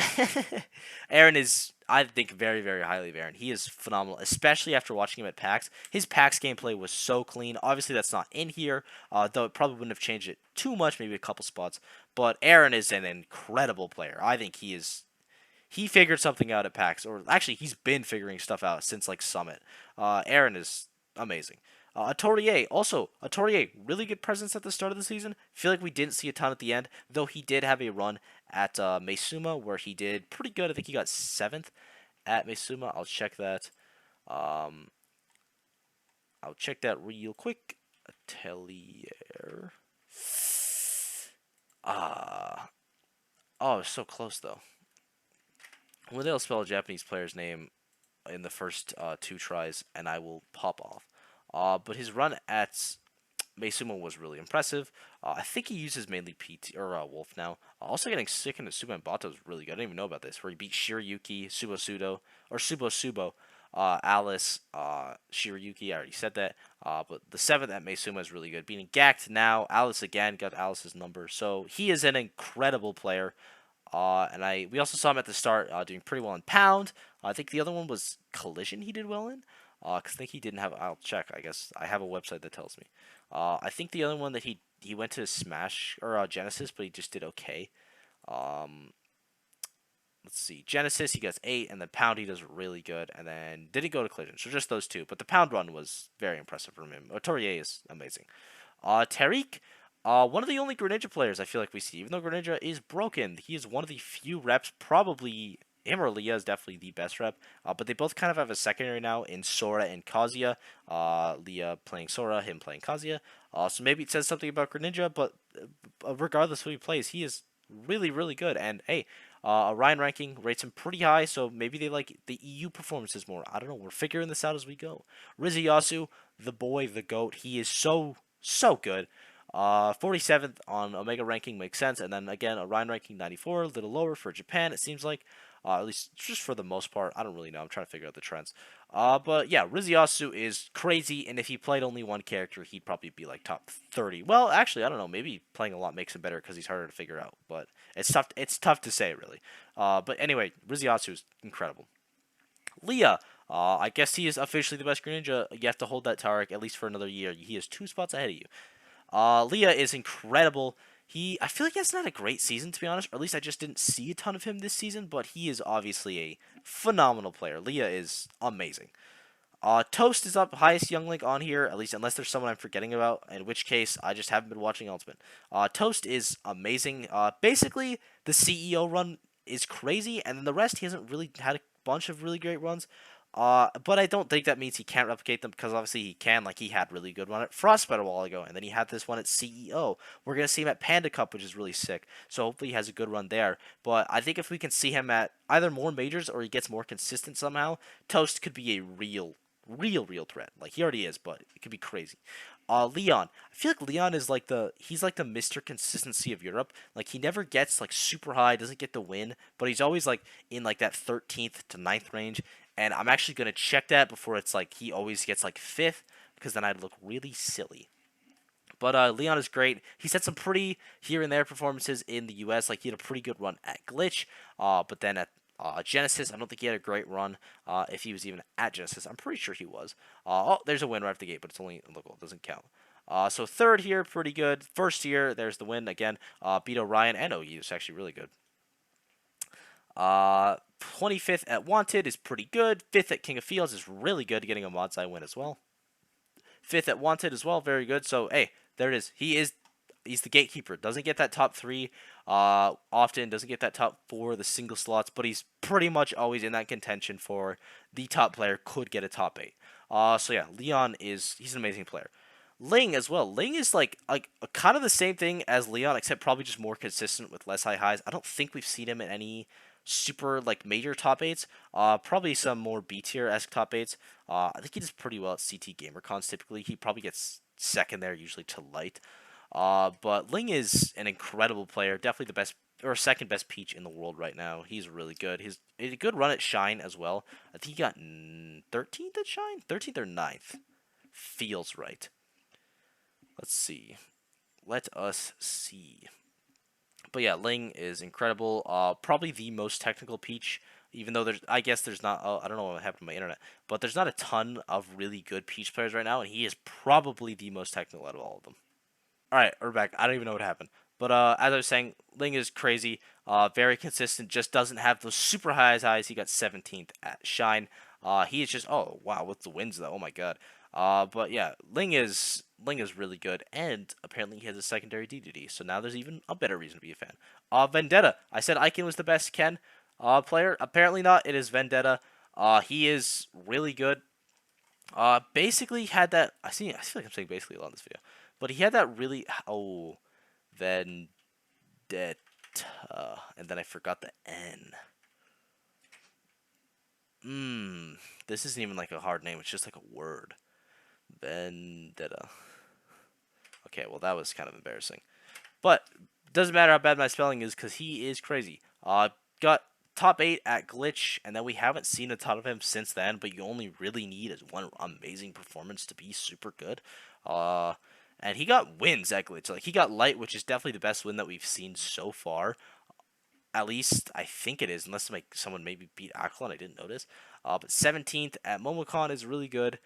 Aaron is I think very, very highly of Aaron. He is phenomenal, especially after watching him at PAX. His PAX gameplay was so clean. Obviously, that's not in here, though it probably wouldn't have changed it too much, maybe a couple spots. But Aaron is an incredible player. I think he figured something out at PAX, or actually, he's been figuring stuff out since like Summit. Aaron is amazing. A Torrier, really good presence at the start of the season. Feel like we didn't see a ton at the end, though he did have a run at Meisuma where he did pretty good. I think he got 7th at Meisuma. Um, I'll check that real quick. Atelier. Oh, it's so close though. When they'll spell a Japanese player's name in the first 2 tries, and I will pop off. But his run at Meisuma was really impressive. I think he uses mainly PT or Wolf now. Also getting sick into Suba and Bato is really good. I didn't even know about this. Where he beat Shiryuki, Subo, Alice, Shiryuki. I already said that. But the 7th at Meisuma is really good. Beating Gact now. Alice again got Alice's number. So he is an incredible player. And we also saw him at the start doing pretty well in Pound. I think the other one was Collision he did well in. Cause I think he didn't have. I'll check. I guess I have a website that tells me. I think the other one that he went to Smash or Genesis, but he just did okay. Um, let's see. Genesis he gets 8, and then Pound he does really good, and then didn't go to Collision. So just those 2. But the Pound run was very impressive from him. Torrier is amazing. Tariq. One of the only Greninja players I feel like we see, even though Greninja is broken, he is one of the few reps, probably him or Leah is definitely the best rep, but they both kind of have a secondary now in Sora and Kazuya. Leah playing Sora, him playing Kazuya. So maybe it says something about Greninja, but regardless who he plays, he is really, really good. And hey, Orion ranking rates him pretty high, so maybe they like the EU performances more. I don't know. We're figuring this out as we go. Rizuyasu, the boy, the GOAT, he is so good. 47th on Omega ranking makes sense, and then again Orion ranking 94, a little lower for Japan. It seems like, at least just for the most part. I don't really know. I'm trying to figure out the trends. But yeah, Rizuyasu is crazy, and if he played only one character, he'd probably be like top 30. Well, actually, I don't know. Maybe playing a lot makes him better because he's harder to figure out. But it's tough. It's tough to say really. But anyway, Rizuyasu is incredible. Leah, I guess he is officially the best Greninja. You have to hold that Tarek at least for another year. He is 2 spots ahead of you. Leah is incredible. I feel like he hasn't had a great season, to be honest, or at least I just didn't see a ton of him this season, but he is obviously a phenomenal player. Leah is amazing. Toast is up, highest Young Link on here, at least unless there's someone I'm forgetting about, in which case I just haven't been watching Ultimate. Toast is amazing. Basically, the CEO run is crazy, and then the rest he hasn't really had a bunch of really great runs. But I don't think that means he can't replicate them because obviously he can. Like he had really good one at Frostbite a while ago, and then he had this one at CEO. We're gonna see him at Panda Cup, which is really sick. So hopefully he has a good run there. But I think if we can see him at either more majors or he gets more consistent somehow, Toast could be a real threat. Like he already is, but it could be crazy. Leon. I feel like Leon is like he's like the Mr. Consistency of Europe. Like he never gets like super high, doesn't get the win, but he's always like in like that 13th to 9th range. And I'm actually gonna check that before it's like he always gets like 5th, because then I'd look really silly. But Leon is great. He's had some pretty here and there performances in the U.S. Like he had a pretty good run at Glitch, but then at Genesis, I don't think he had a great run. If he was even at Genesis, I'm pretty sure he was. Oh, there's a win right at the gate, but it's only local. It doesn't count. So 3rd here, pretty good. 1st here, there's the win again. Beat Orion and OU. It's actually really good. 25th at Wanted is pretty good. 5th at King of Fields is really good, getting a mod side win as well. 5th at Wanted as well, very good. So hey, there it is. He's the gatekeeper. Doesn't get that top 3 often. Doesn't get that top 4, the single slots, but he's pretty much always in that contention for the top player. Could get a top 8. So yeah, Leon he's an amazing player. Ling as well. Ling is like kind of the same thing as Leon, except probably just more consistent with less high highs. I don't think we've seen him in any super like major top 8s. Probably some more B tier esque top 8s. I think he does pretty well at CT GamerCons. Typically, he probably gets 2nd there, usually to Light. But Ling is an incredible player. Definitely the best or 2nd best Peach in the world right now. He's really good. He's a good run at Shine as well. I think he got 13th at Shine, 13th or 9th. Feels right. Let's see. Let us see. But yeah, Ling is incredible. Probably the most technical Peach Even though I guess there's not. Oh, I don't know what happened to my internet, but there's not a ton of really good Peach players right now, and he is probably the most technical out of all of them. All right, we're back. I don't even know what happened. But as I was saying, Ling is crazy, very consistent. Just doesn't have those super highs. He got 17th at Shine. He is just wow, what's the wins though? Oh my god. But yeah, Ling is really good, and apparently he has a secondary DDD. So now there's even a better reason to be a fan. Vendetta. I said Icon was the best Ken player. Apparently not. It is Vendetta. He is really good. Basically had that. I feel like I'm saying basically a lot in this video, but he had that really. Oh, Vendetta, and then I forgot the N. This isn't even like a hard name. It's just like a word. Vendetta. Okay, well that was kind of embarrassing, but doesn't matter how bad my spelling is because he is crazy. Got top 8 at Glitch, and then we haven't seen a ton of him since then, but you only really need is one amazing performance to be super good. And he got wins at Glitch. Like, he got Light, which is definitely the best win that we've seen so far. At least, I think it is, unless someone maybe beat Aquilon, I didn't notice. But 17th at Momocon is really good.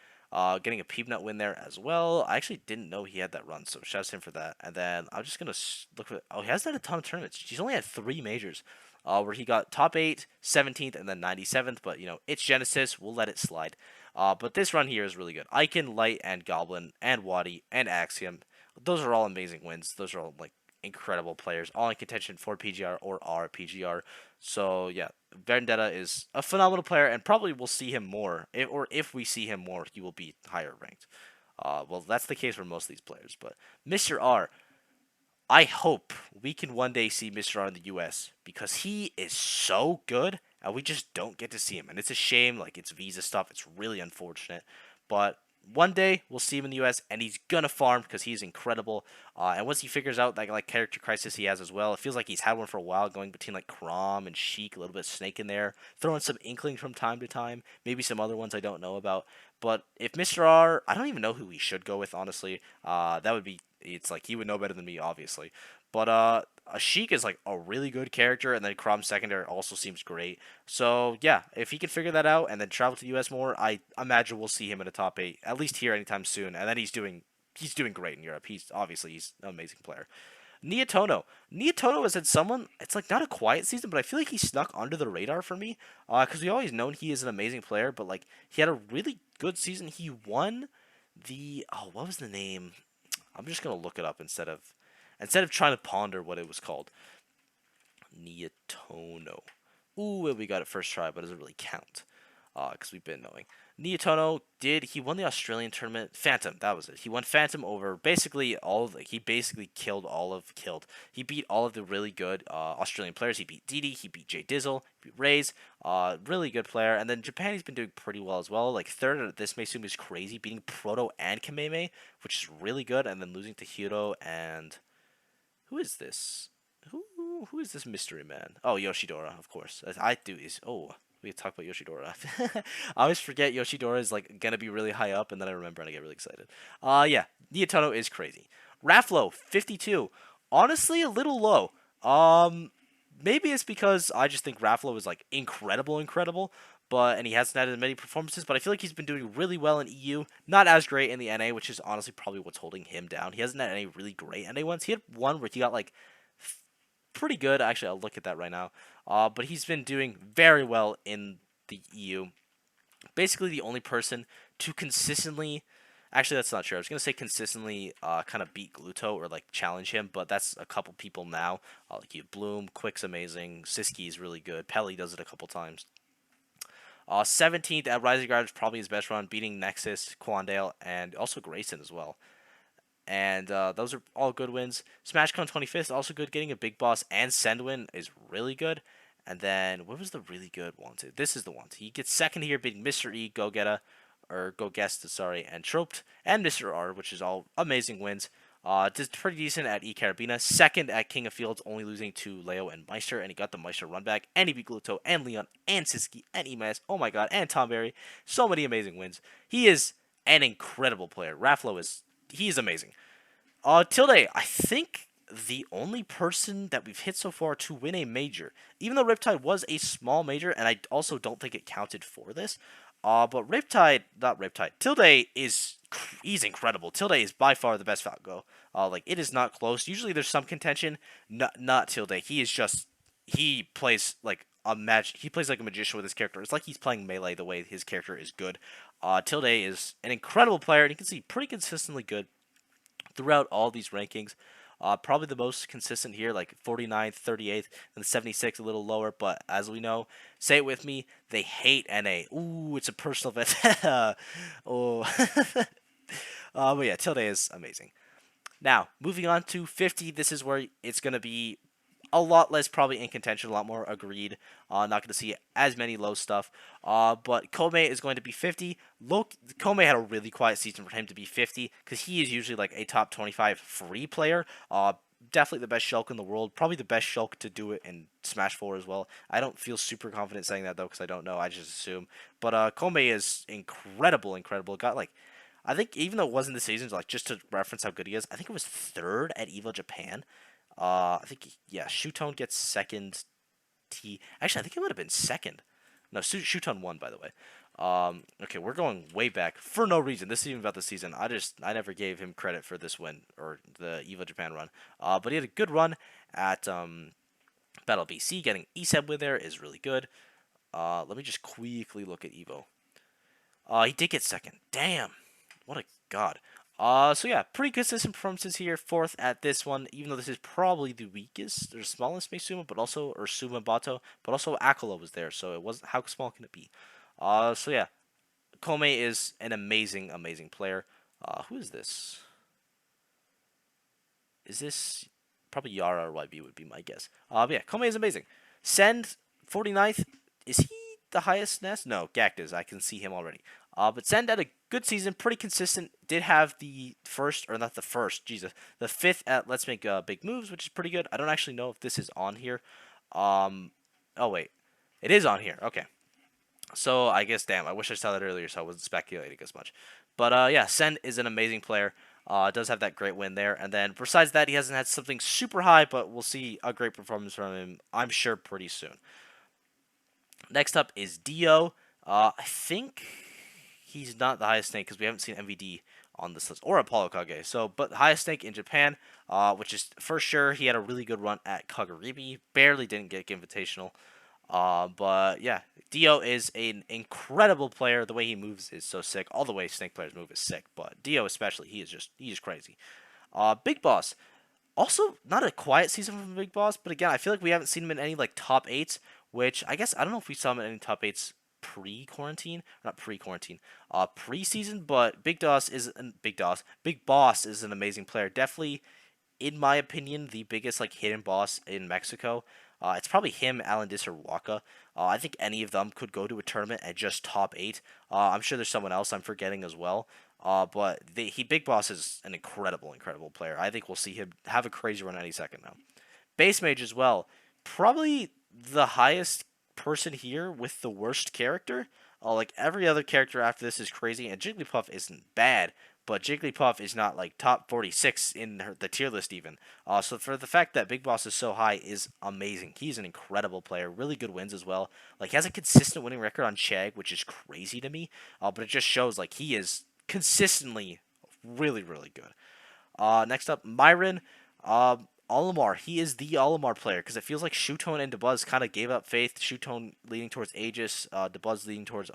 Getting a Peepnut win there as well. I actually didn't know he had that run, so shouts to him for that. And then I'm just going to look for... Oh, he has had a ton of tournaments. He's only had 3 majors. Where he got top 8, 17th, and then 97th. But, it's Genesis. We'll let it slide. But this run here is really good. Icon, Light, and Goblin, and Wadi, and Axiom. Those are all amazing wins. Those are all, incredible players. All in contention for PGR or are PGR. So, yeah, Vendetta is a phenomenal player, and probably we'll see him more. If we see him more, he will be higher ranked. Well, that's the case for most of these players. But Mr. R, I hope we can one day see Mr. R in the US because he is so good and we just don't get to see him. And it's a shame, it's visa stuff. It's really unfortunate. But one day we'll see him in the US and he's gonna farm because he's incredible. And once he figures out that character crisis he has as well, it feels like he's had one for a while, going between Chrom and Sheik, a little bit of Snake in there, throwing some Inkling from time to time, maybe some other ones I don't know about. But if Mr. R, I don't even know who we should go with, honestly. That would be, it's he would know better than me, obviously. But a Sheik is a really good character, and then Crom secondary also seems great. So yeah, if he can figure that out and then travel to the US more, I imagine we'll see him in a top 8, at least here anytime soon. And then he's doing great in Europe. He's an amazing player. Neotono. Neotono is someone, it's not a quiet season, but I feel like he snuck under the radar for me. Because we always known he is an amazing player, but he had a really good season. He won the, what was the name? I'm just gonna look it up instead of trying to ponder what it was called. Neotono. Ooh, we got it first try, but it doesn't really count. Because we've been knowing. Neotono he won the Australian tournament. Phantom, that was it. He won Phantom over basically he basically killed He beat all of the really good Australian players. He beat Didi, he beat Jay Dizzle, he beat Raze. Really good player. And then Japan, he's been doing pretty well as well. Third at this may seem is crazy, beating Proto and Kameme, which is really good. And then losing to Hiro and who is this? Who is this mystery man? Oh, Yoshidora, of course. We talk about Yoshidora. I always forget Yoshidora is gonna be really high up, and then I remember and I get really excited. Yeah, Neotono is crazy. Raflo 52, honestly a little low. Maybe it's because I just think Raflo is incredible, and he hasn't had as many performances. But I feel like he's been doing really well in EU, not as great in the NA, which is honestly probably what's holding him down. He hasn't had any really great NA ones. He had one where he got pretty good. Actually, I'll look at that right now. But he's been doing very well in the EU. Basically, the only person to consistently... Actually, that's not true. I was going to say consistently kind of beat Gluto or challenge him, but that's a couple people now. You have Bloom, Quick's amazing, Siski is really good, Pelly does it a couple times. 17th at Rising Guard is probably his best run, beating Nexus, Quandale, and also Grayson as well. And those are all good wins. SmashCon 25th, also good. Getting a Big Boss and Send win is really good. And then, what was the really good one? This is the one. He gets second here, beating Mr. E, Go Guest, sorry, and Troped, and Mr. R, which is all amazing wins. Did pretty decent at E Carabina. Second at King of Fields, only losing to Leo and Meister, and he got the Meister run back. And he beat Gluto, and Leon, and Siski, and Emas. Oh my god, and Tom Berry. So many amazing wins. He is an incredible player. Raflo he is amazing. Tilde, I think the only person that we've hit so far to win a major, even though Riptide was a small major, and I also don't think it counted for this. But not Riptide, Tilde he's incredible. Tilde is by far the best Falco. Like it is not close. Usually there's some contention. Not Tilde. He plays like a match. He plays like a magician with his character. It's like he's playing melee the way his character is good. Tilde is an incredible player, and you can see pretty consistently good throughout all these rankings. Probably the most consistent here, like 49th, 38th, and 76 a little lower. But as we know, say it with me, they hate NA. Ooh, it's a personal event. Oh, but yeah, Tilde is amazing. Now, moving on to 50, this is where it's going to be a lot less probably in contention, a lot more agreed. Not going to see as many low stuff. But Kome is going to be 50. Kome had a really quiet season for him to be 50 because he is usually like a top 25 free player. Definitely the best Shulk in the world. Probably the best Shulk to do it in Smash 4 as well. I don't feel super confident saying that though because I don't know. I just assume. But Kome is incredible. Got like I think even though it wasn't the season, like just to reference how good he is, I think it was third at EVO Japan. I think yeah, Shutone gets second. Actually, I think it would have been second. No, Shutone won, by the way. Okay, we're going way back for no reason. This is even about the season. I never gave him credit for this win or the EVO Japan run. But he had a good run at Battle BC. Getting ESEB with there is really good. Let me just quickly look at EVO. He did get second. Damn, what a god. So yeah, pretty consistent performances here. Fourth at this one, even though this is probably the weakest or smallest Meisuma, but also or Suma Bato, but also Akula was there, so it wasn't. How small can it be? So yeah, Kome is an amazing player. Who is this? Is this probably Yara or YB would be my guess. But yeah, Kome is amazing. Send 49th. Is he the highest nest? No, Gact is. I can see him already. But Send had a good season, pretty consistent. Did have the first, or not the first, Jesus, the fifth at Let's Make Big Moves, which is pretty good. I don't actually know if this is on here. Oh wait, it is on here. Okay, so I guess damn, I wish I saw that earlier, so I wasn't speculating as much. But yeah, Send is an amazing player. Does have that great win there, and then besides that, he hasn't had something super high, but we'll see a great performance from him, I'm sure, pretty soon. Next up is Dio. I think he's not the highest snake because we haven't seen MVD on this list or Apollo Kage. So, but the highest snake in Japan, which is for sure. He had a really good run at Kaguribi. Barely didn't get Invitational. But yeah, Dio is an incredible player. The way he moves is so sick. All the way snake players move is sick, but Dio especially, he is crazy. Big Boss. Also, not a quiet season from Big Boss, but again, I feel like we haven't seen him in any like top eights, which I guess I don't know if we saw him in any top eights pre-quarantine, not pre-quarantine, pre-season. But Big Boss is an amazing player. Definitely, in my opinion, the biggest like hidden boss in Mexico. It's probably him, Alan Dis, or Waka. I think any of them could go to a tournament and just top eight. I'm sure there's someone else I'm forgetting as well. But Big Boss is an incredible player. I think we'll see him have a crazy run any second now. Base Mage as well. Probably the highest person here with the worst character. Like every other character after this is crazy, and Jigglypuff isn't bad, but Jigglypuff is not like top 46 in the tier list even. So for the fact that Big Boss is so high is amazing. He's an incredible player, really good wins as well. Like he has a consistent winning record on Chag, which is crazy to me. But it just shows like he is consistently really good. Next up, Myron. Olimar, he is the Olimar player because it feels like Shutone and Dabuz kind of gave up faith. Shutone leaning towards Aegis, Dabuz leaning towards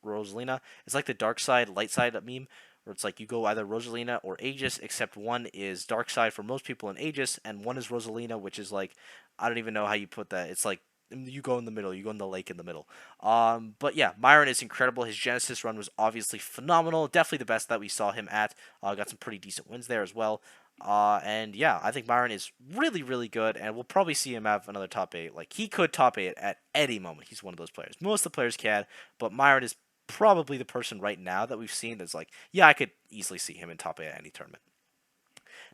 Rosalina. It's like the dark side, light side meme, where it's like you go either Rosalina or Aegis, except one is dark side for most people in Aegis, and one is Rosalina, which is like, I don't even know how you put that. It's like you go in the middle, you go in the lake in the middle. But yeah, Myron is incredible. His Genesis run was obviously phenomenal. Definitely the best that we saw him at. Got some pretty decent wins there as well. And yeah, I think Myron is really good, and we'll probably see him have another top 8. Like, he could top 8 at any moment. He's one of those players. Most of the players can, but Myron is probably the person right now that we've seen that's like, yeah, I could easily see him in top 8 at any tournament.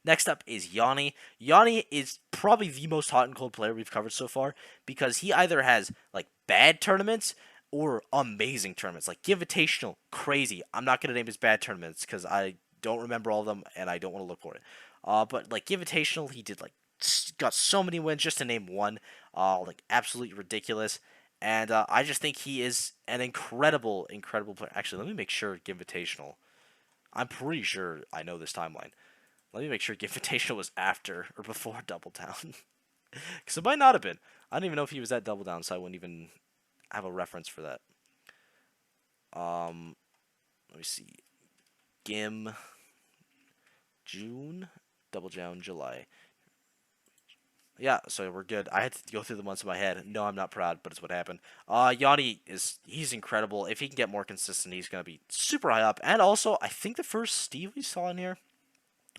Next up is Yanni. Yanni is probably the most hot and cold player we've covered so far because he either has like bad tournaments or amazing tournaments. Like Invitational, crazy. I'm not going to name his bad tournaments because I don't remember all of them and I don't want to look for it. But like Invitational, he did like got so many wins just to name one. Like absolutely ridiculous. And I just think he is an incredible, incredible player. Actually, let me make sure Invitational. I'm pretty sure I know this timeline. Let me make sure Invitational was after or before Double Down. Because it might not have been. I don't even know if he was at Double Down, so I wouldn't even have a reference for that. Let me see. Gim, June, Double Down, July. Yeah, so we're good. I had to go through the months in my head. No, I'm not proud, but it's what happened. Yanni he's incredible. If he can get more consistent, he's gonna be super high up. And also, I think the first Steve we saw in here,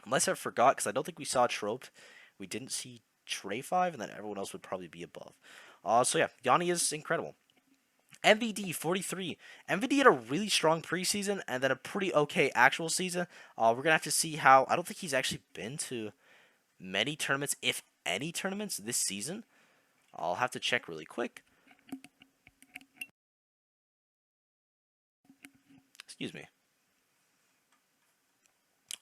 unless I forgot, because I don't think we saw Trope. We didn't see Trey 5, and then everyone else would probably be above. So yeah, Yanni is incredible. MVD 43. MVD had a really strong preseason and then a pretty okay actual season. We're gonna have to see how. I don't think he's actually been to many tournaments, if any tournaments, this season. I'll have to check really quick. Excuse me.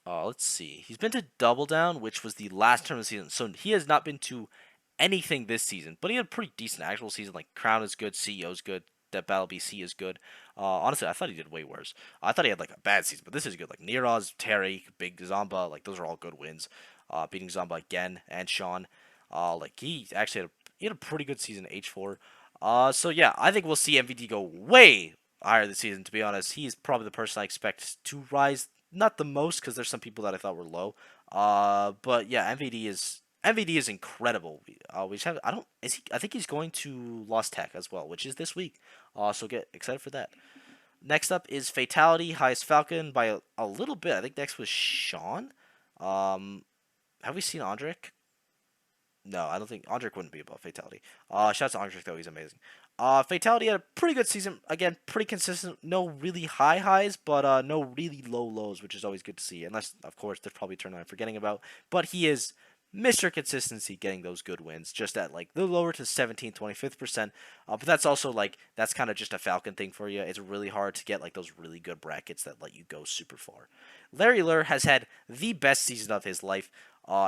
Let's see. He's been to Double Down, which was the last tournament of the season. So he has not been to anything this season, but he had a pretty decent actual season. Like Crown is good, CEO is good, that Battle BC is good. Honestly, I thought he did way worse. I thought he had like a bad season, but this is good. Like Neroz, Terry, Big Zomba, like those are all good wins. Beating Zomba again and Sean. Like he had a pretty good season H4. So yeah, I think we'll see MVD go way higher this season. To be honest, he's probably the person I expect to rise. Not the most, because there's some people that I thought were low. But yeah, MVD is incredible. We have I don't is he I think he's going to Lost Tech as well, which is this week. So get excited for that. Next up is Fatality, highest Falcon by a little bit. I think next was Sean. Um, have we seen Andrik? No, I don't think Andrik wouldn't be above Fatality. Shouts to Andrik though, he's amazing. Fatality had a pretty good season. Again, pretty consistent. No really high highs, but no really low lows, which is always good to see. Unless, of course, there's probably a tournament I'm forgetting about. But he is Mr. Consistency, getting those good wins, just at like the lower to 17th, 25th percent. But that's also like that's kind of just a Falcon thing for you. It's really hard to get like those really good brackets that let you go super far. Larry Lur has had the best season of his life.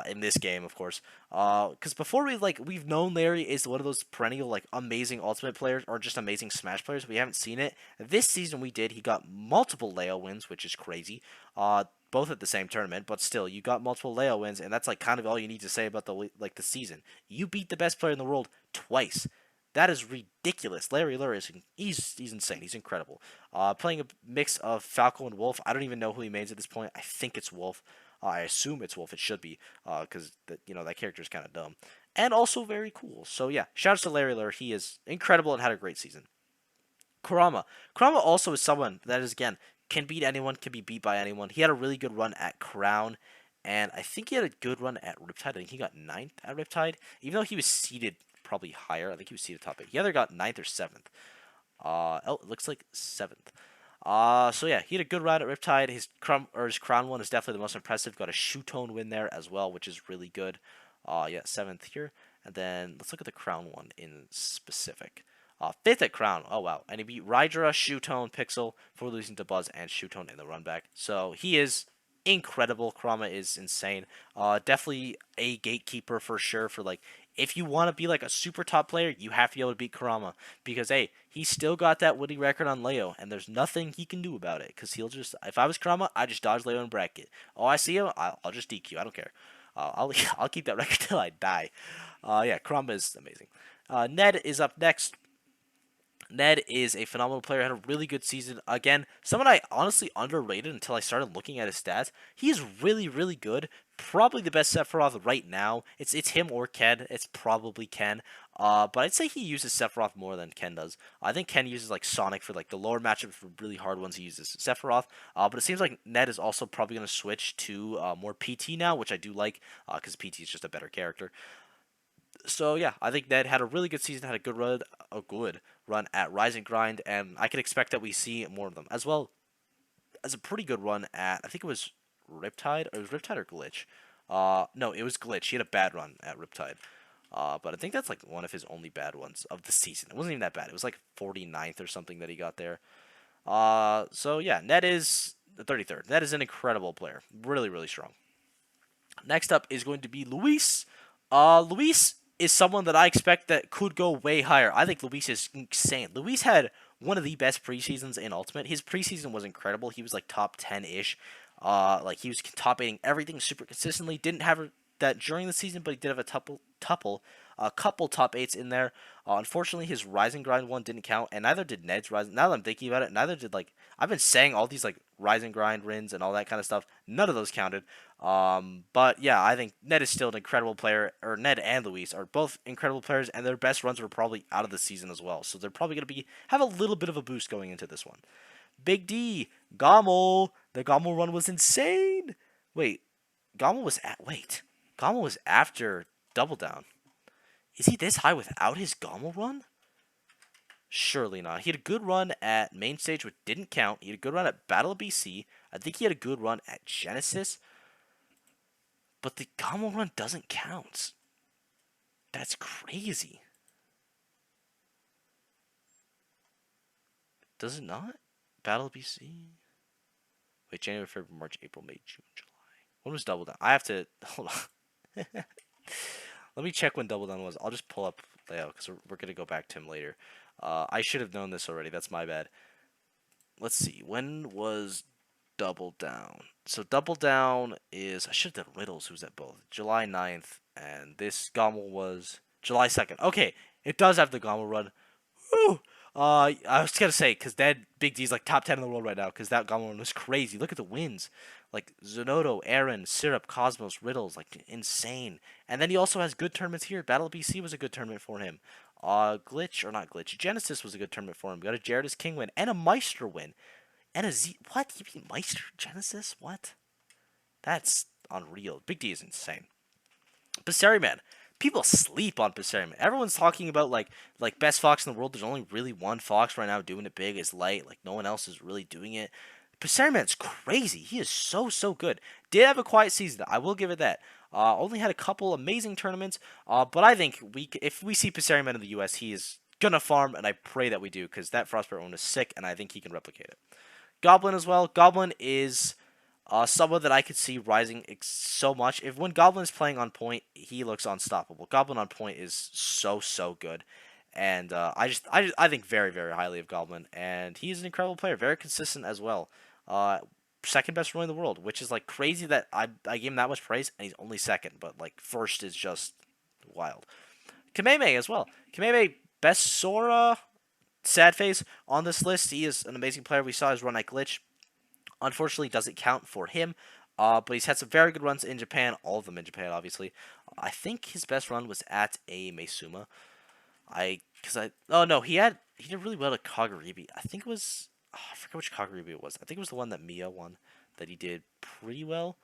In this game, of course, because before we've known Larry is one of those perennial like amazing ultimate players or just amazing Smash players. We haven't seen it this season. We did. He got multiple Leo wins, which is crazy. Both at the same tournament, but still, you got multiple Leo wins, and that's like kind of all you need to say about the season. You beat the best player in the world twice. That is ridiculous. Larry Lur is he's insane. He's incredible. Playing a mix of Falco and Wolf. I don't even know who he mains at this point. I think it's Wolf. I assume it's Wolf. It should be, because that character is kind of dumb, and also very cool. So yeah, shouts to Larry Lur. He is incredible and had a great season. Kurama. Kurama also is someone that is again can beat anyone, can be beat by anyone. He had a really good run at Crown, and I think he had a good run at Riptide. I think he got ninth at Riptide, even though he was seeded probably higher. I think he was seeded top 8. He either got ninth or 7th. Oh, it looks like 7th. So yeah, he had a good ride at Riptide. His crown one is definitely the most impressive. Got a shoe tone win there as well, which is really good. Yeah, 7th here. And then let's look at the crown one in specific. 5th at crown. Oh wow, and he beat Rydra, shoe tone, Pixel for losing to Buzz and shoe tone in the run back. So he is incredible. Kurama is insane. Definitely a gatekeeper for sure. For like, if you want to be like a super top player, you have to be able to beat Kurama because hey, he's still got that winning record on Leo, and there's nothing he can do about it. Because he'll just, if I was Kurama, I just dodge Leo in bracket. Oh, I see him, I'll just DQ. I don't care. I'll keep that record till I die. Yeah, Kurama is amazing. Ned is up next. Ned is a phenomenal player, had a really good season. Again, someone I honestly underrated until I started looking at his stats. He is really, really good. Probably the best Sephiroth right now. It's him or Ken. It's probably Ken. But I'd say he uses Sephiroth more than Ken does. I think Ken uses like Sonic for like the lower matchup for really hard ones. He uses Sephiroth. But it seems like Ned is also probably going to switch to more PT now, which I do like because PT is just a better character. So yeah, I think Ned had a really good season, had a good run at Rise and Grind, and I can expect that we see more of them, as well as a pretty good run at, I think it was Riptide, or it was Riptide or Glitch. No, it was Glitch. He had a bad run at Riptide. But I think that's like one of his only bad ones of the season. It wasn't even that bad. It was like 49th or something that he got there. So yeah, Ned is the 33rd. Ned is an incredible player. Really, really strong. Next up is going to be Luis. Luis is someone that I expect that could go way higher. I think Luis is insane. Luis had one of the best preseasons in Ultimate. His preseason was incredible. He was like top 10-ish. Like he was top 8ing everything super consistently. Didn't have that during the season, but he did have a couple top 8s in there. Unfortunately, his Rising Grind one didn't count, and neither did Ned's Rising. Now that I'm thinking about it, neither did like I've been saying all these like Rising Grind wins and all that kind of stuff. None of those counted. But yeah, I think Ned is still an incredible player, or Ned and Luis are both incredible players, and their best runs were probably out of the season as well. So they're probably going to have a little bit of a boost going into this one. Big D, Gommel. The Gommel run was insane. Wait, Gommel was after Double Down. Is he this high without his Gommel run? Surely not. He had a good run at main stage, which didn't count. He had a good run at Battle of BC. I think he had a good run at Genesis. But the Gommel run doesn't count. That's crazy. Does it not? Battle of BC? Wait, January, February, March, April, May, June, July. When was Double Down? I have to... Hold on. Let me check when Double Down was. I'll just pull up Leo, because we're going to go back to him later. I should have known this already. That's my bad. Let's see. When was Double Down? So Double Down is... I should have done Riddles, who's at both. July 9th, and this Gommel was July 2nd. Okay, it does have the Gommel run. Woo! I was gonna say, because that Big D's like top 10 in the world right now, because that Gommel run was crazy. Look at the wins. Like Zonoto, Aaron, Syrup, Cosmos, Riddles, like insane. And then he also has good tournaments here. Battle of BC was a good tournament for him. Glitch, or not Glitch, Genesis was a good tournament for him. Got a Jaredus King win, and a Meister win. And a Z... What? You mean Meister Genesis? What? That's unreal. Big D is insane. Passeri Man. People sleep on Passeri Man. Everyone's talking about, like best Fox in the world. There's only really one Fox right now doing it big. It's Light. Like, no one else is really doing it. Passeri Man's crazy. He is so, so good. Did have a quiet season. I will give it that. Only had a couple amazing tournaments. But I think if we see Passeri Man in the US, he is gonna farm, and I pray that we do, because that Frostbite one is sick, and I think he can replicate it. Goblin as well. Goblin is someone that I could see rising so much. When Goblin is playing on point, he looks unstoppable. Goblin on point is so, so good. And I think very, very highly of Goblin. And he's an incredible player. Very consistent as well. Second best role in the world, which is like crazy that I gave him that much praise, and he's only second. But like first is just wild. Kameme as well. Kameme, best Sora, sad face on this list. He is an amazing player. We saw his run at Glitch. Unfortunately, doesn't count for him. But he's had some very good runs in Japan. All of them in Japan, obviously. I think his best run was at a Meisuma. Oh no, he did really well at Kaguribi. I think it was, I forget which Kaguribi it was. I think it was the one that Mia won that he did pretty well.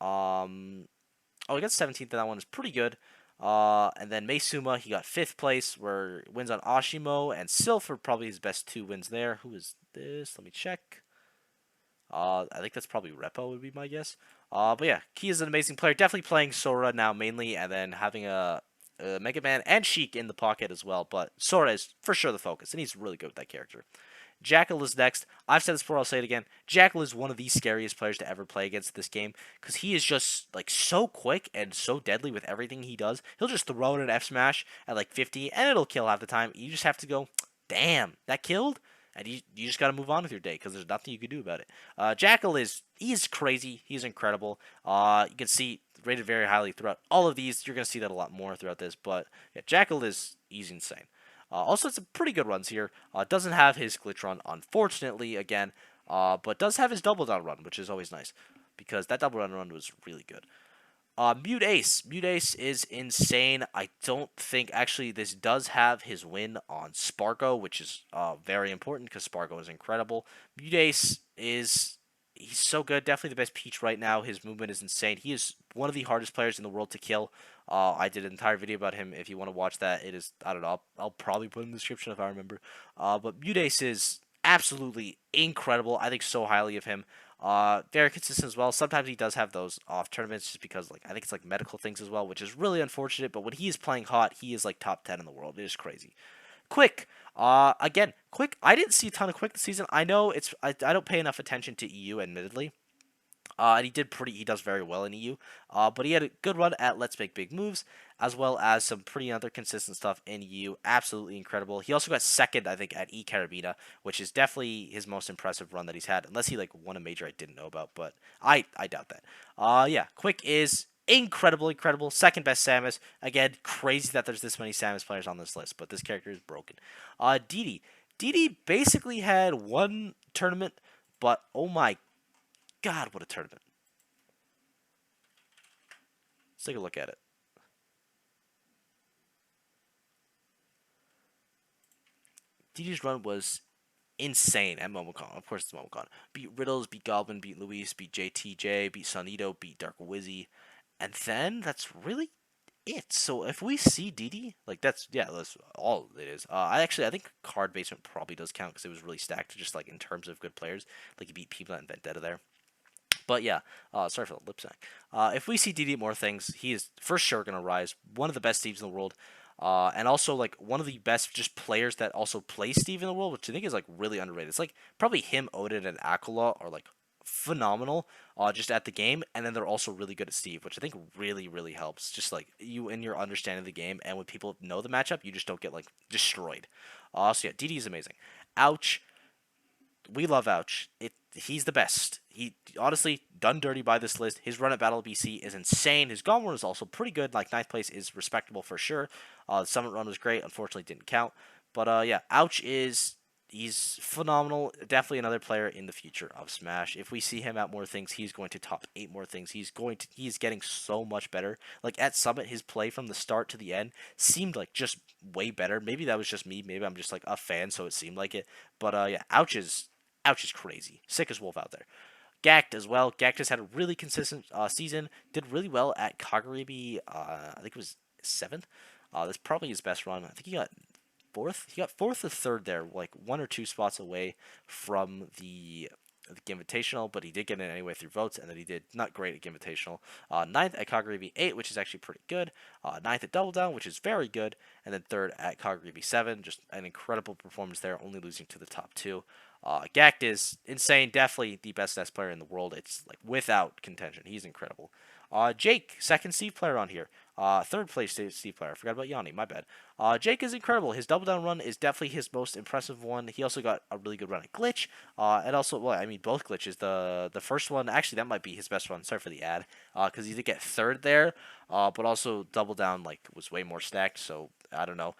Oh, he got 17th in that one. Is pretty good. And then Meisuma, he got 5th place, where wins on Ashimo and Silph, probably his best 2 wins there. Who is this? Let me check. I think that's probably Repo would be my guess. But yeah, Key is an amazing player. Definitely playing Sora now mainly, and then having a Mega Man and Sheik in the pocket as well. But Sora is for sure the focus, and he's really good with that character. Jackal is next. I've said this before, I'll say it again. Jackal is one of the scariest players to ever play against this game, because he is just like so quick and so deadly with everything he does. He'll just throw in an F smash at like 50, and it'll kill half the time. You just have to go, damn, that killed? And you just got to move on with your day, because there's nothing you can do about it. Jackal he's crazy. He's incredible. You can see rated very highly throughout all of these. You're going to see that a lot more throughout this. But yeah, Jackal he's insane. Also, it's some pretty good runs here. Doesn't have his glitch run, unfortunately, again. But does have his double down run, which is always nice, because that double down run was really good. Mute Ace. Mute Ace is insane. I don't think, actually, this does have his win on Spargo, which is very important, because Spargo is incredible. Mute Ace he's so good. Definitely the best Peach right now. His movement is insane. He is one of the hardest players in the world to kill. I did an entire video about him. If you want to watch that, it is, I don't know, I'll probably put it in the description if I remember. But Mute Ace is absolutely incredible. I think so highly of him. Very consistent as well. Sometimes he does have those off tournaments just because, like, I think it's like medical things as well, which is really unfortunate. But when he is playing hot, he is like top 10 in the world. It is crazy. Quick. Again, Quick. I didn't see a ton of Quick this season. I know I don't pay enough attention to EU, admittedly. And he does very well in EU. But he had a good run at Let's Make Big Moves, as well as some pretty other consistent stuff in EU. Absolutely incredible. He also got second, I think, at E Carabina, which is definitely his most impressive run that he's had, unless he like won a major I didn't know about, but I doubt that. Yeah, Quick is incredible. Second best Samus. Again, crazy that there's this many Samus players on this list, but this character is broken. Didi. Didi basically had one tournament, but oh my god, what a tournament. Let's take a look at it. Didi's run was insane at MomoCon. Of course, it's MomoCon. Beat Riddles, beat Goblin, beat Luis, beat JTJ, beat Sunito, beat Dark Wizzy. And then that's really it. So if we see Didi, like that's all it is. I think card basement probably does count because it was really stacked, just like in terms of good players. Like he beat people and Vendetta there. But yeah, sorry for the lip sync. If we see DD more things, he is for sure gonna rise. One of the best Steves in the world, and also like one of the best just players that also play Steve in the world, which I think is like really underrated. It's like probably him, Odin, and Akula are like phenomenal just at the game, and then they're also really good at Steve, which I think really helps. Just like you in your understanding of the game, and when people know the matchup, you just don't get like destroyed. So yeah, DD is amazing. Ouch. We love Ouch. He's the best. He honestly done dirty by this list. His run at Battle BC is insane. His Gone run is also pretty good. Like ninth place is respectable for sure. The Summit run was great. Unfortunately, didn't count. But yeah, Ouch is he's phenomenal. Definitely another player in the future of Smash. If we see him at more things, he's going to top 8 more things. He's getting so much better. Like at Summit, his play from the start to the end seemed like just way better. Maybe that was just me. Maybe I'm just like a fan, so it seemed like it. But yeah, Ouch is crazy. Sick as wolf out there. Gact as well. Gact has had a really consistent season. Did really well at Kagurabi. I think it was 7th. That's probably his best run. I think he got 4th. He got 4th or 3rd there, like 1 or 2 spots away from the Invitational, but he did get in anyway through votes, and then he did not great at Invitational. 9th at Kagurabi 8, which is actually pretty good. 9th at Double Down, which is very good, and then 3rd at Kagurabi 7. Just an incredible performance there, only losing to the top 2. Gact is insane, definitely the best S player in the world. It's like without contention. He's incredible. Jake, second Steve player on here. 3rd place Steve player. I forgot about Yanni, my bad. Jake is incredible. His double down run is definitely his most impressive one. He also got a really good run at Glitch. And also, well, I mean, both glitches. The first one, actually, that might be his best one. Sorry for the ad. Because he did get 3rd there. But also, double down, like, was way more stacked. So, I don't know.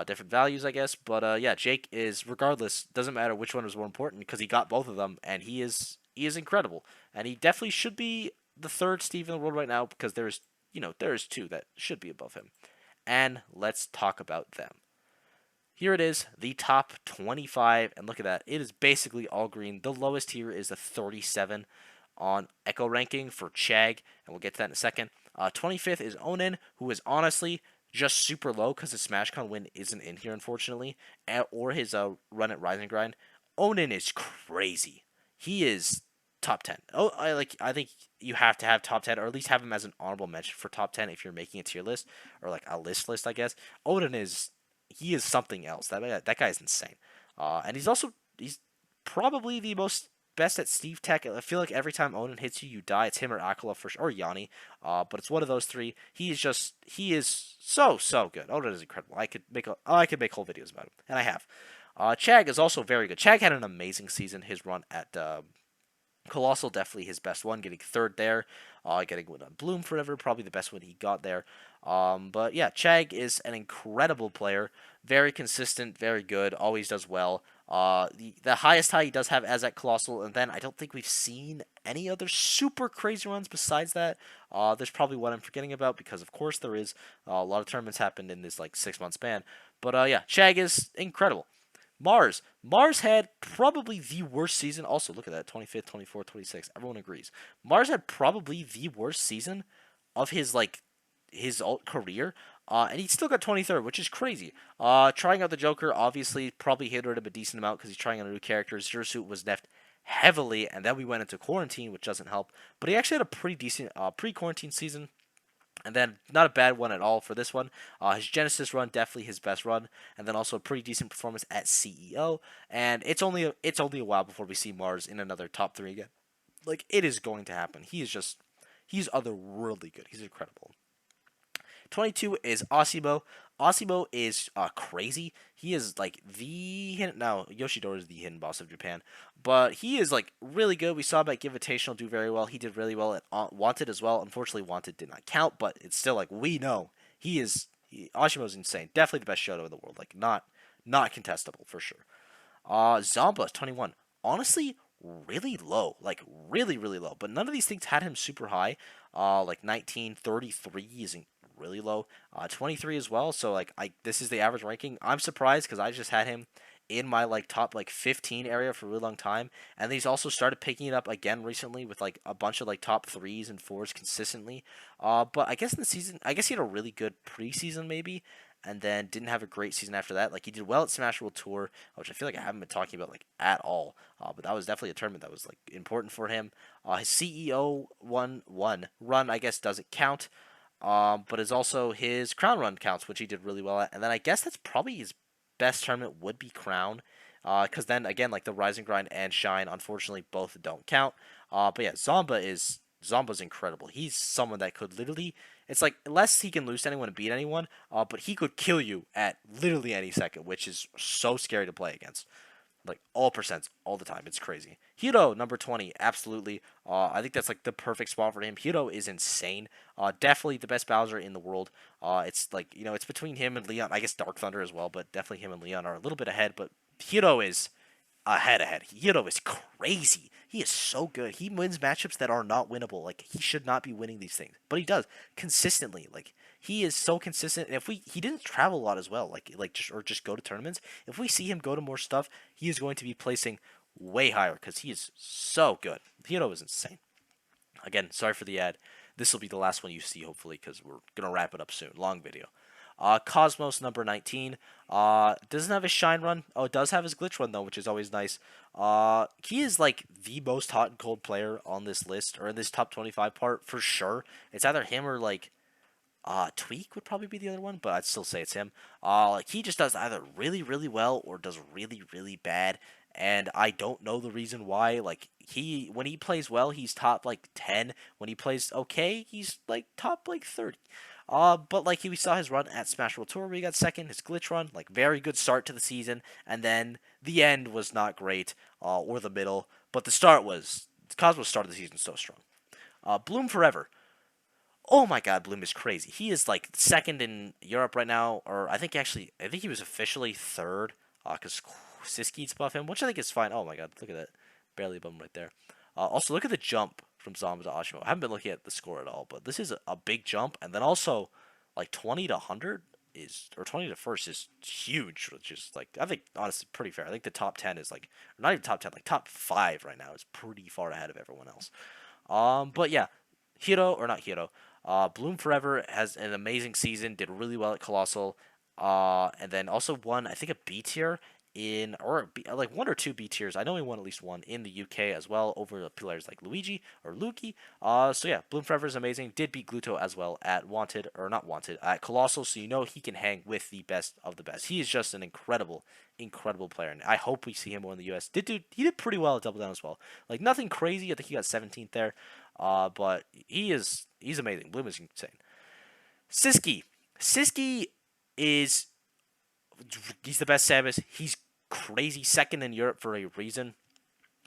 Different values, I guess. But yeah, Jake is, regardless, doesn't matter which one was more important because he got both of them, and he is incredible. And he definitely should be the 3rd Steve in the world right now because there's 2 that should be above him. And let's talk about them. Here it is, the top 25, and look at that. It is basically all green. The lowest here is a 37 on Echo ranking for Chag, and we'll get to that in a second. 25th is Onin, who is honestly just super low because his SmashCon win isn't in here, unfortunately, or his run at Rise and Grind. Onin is crazy. He is top 10. Oh, I think you have to have top 10, or at least have him as an honorable mention for top 10 if you're making a tier list, or like a list, I guess. Onin is something else. That guy is insane. And he's probably the most best at Steve Tech. I feel like every time Onin hits you, you die. It's him or Akula for sure, or Yanni. But it's one of those 3. He is so good. Onin is incredible. I could make whole videos about him, and I have. Chag is also very good. Chag had an amazing season. His run at Colossal, definitely his best one, getting 3rd there, getting one on Bloom Forever, probably the best one he got there. But yeah, Chag is an incredible player, very consistent, very good, always does well. The highest high he does have as at Colossal, and then I don't think we've seen any other super crazy runs besides that. There's probably one I'm forgetting about because of course there is. A lot of tournaments happened in this like 6-month span. But yeah, Chag is incredible. Mars had probably the worst season. Also, look at that, 25th, 24th, 26th. Everyone agrees. Mars had probably the worst season of his career. And he still got 23rd, which is crazy. Trying out the Joker, obviously, probably hindered him a decent amount because he's trying out a new character. Zero Suit was nerfed heavily, and then we went into quarantine, which doesn't help. But he actually had a pretty decent pre-quarantine season. And then not a bad one at all for this one. His Genesis run, definitely his best run, and then also a pretty decent performance at CEO. And it's only a while before we see Mars in another top 3 again. like it is going to happen. He's otherworldly good. He's incredible. 22 is Osimo. Osimo is crazy. He is like the hidden. Now Yoshidora is the hidden boss of Japan, but he is like really good. We saw him at Give Invitational do very well. He did really well at Wanted as well. Unfortunately, Wanted did not count, but it's still like we know he is. Oshimo is insane. Definitely the best Shoto in the world. Like not contestable for sure. Zomba is 21. Honestly, really low. Like really low. But none of these things had him super high. Like 19, 33 is really low. 23 as well. So like this is the average ranking. I'm surprised because I just had him in my like top like 15 area for a really long time, and he's also started picking it up again recently with like a bunch of like top 3s and 4s consistently. But I guess in the season, I guess he had a really good preseason maybe, and then didn't have a great season after that. Like he did well at Smash World Tour, which I feel like I haven't been talking about like at all. But that was definitely a tournament that was like important for him. His CEO one run I guess doesn't count. But is also his crown run counts, which he did really well at. And then I guess that's probably his best tournament would be crown. Because then again, like the Rising Grind and Shine, unfortunately both don't count. But yeah, Zomba's incredible. He's someone that could literally, it's like unless he can lose to anyone and beat anyone, but he could kill you at literally any second, which is so scary to play against. Like all percents all the time. It's crazy. Hiro number 20, absolutely. I think that's like the perfect spot for him. Hiro is insane. Definitely the best Bowser in the world. It's like it's between him and Leon. I guess Dark Thunder as well, but definitely him and Leon are a little bit ahead. But Hiro is ahead. Hiro is crazy. He is so good. He wins matchups that are not winnable. Like he should not be winning these things, but he does consistently. Like he is so consistent. And if he didn't travel a lot as well, just go to tournaments. If we see him go to more stuff, he is going to be placing way higher because he is so good. Hiro is insane. Again, sorry for the ad. This will be the last one you see, hopefully, because we're gonna wrap it up soon. Long video. Cosmos number 19. Doesn't have his shine run. Oh, it does have his glitch run though, which is always nice. He is like the most hot and cold player on this list or in this top 25 part for sure. It's either him or like Tweak would probably be the other one, but I'd still say it's him. Like he just does either really well or does really bad, and I don't know the reason why. Like when he plays well, he's top like 10. When he plays okay, he's like top like 30. But like we saw his run at Smash World Tour where he got second, his glitch run, like very good start to the season, and then the end was not great, or the middle, but the start was Cosmos started the season so strong. Bloom Forever. Oh my God, Bloom is crazy. He is like second in Europe right now, or I think he was officially third, because Siski's above him, which I think is fine. Oh my God, look at that, barely above him right there. Also, look at the jump from Zomba to Ashimo. I haven't been looking at the score at all, but this is a big jump, and then also like 20 to 100 is, or 20 to first is huge, which is like I think honestly pretty fair. I think the top 10 is like, or not even top 10, like top 5 right now is pretty far ahead of everyone else. But yeah, Hiro or not Hiro. Bloom Forever has an amazing season. Did really well at Colossal, and then also won I think a B tier like one or two B tiers. I know he won at least one in the UK as well over players like Luigi or Luki. So yeah, Bloom Forever is amazing. Did beat Gluto as well at Wanted or not Wanted at Colossal, so he can hang with the best of the best. He is just an incredible player, and I hope we see him more in the US. He did pretty well at Double Down as well. Like nothing crazy. I think he got 17th there. But he's amazing. Bloom is insane. Siski is he's the best Samus. He's crazy. Second in Europe for a reason.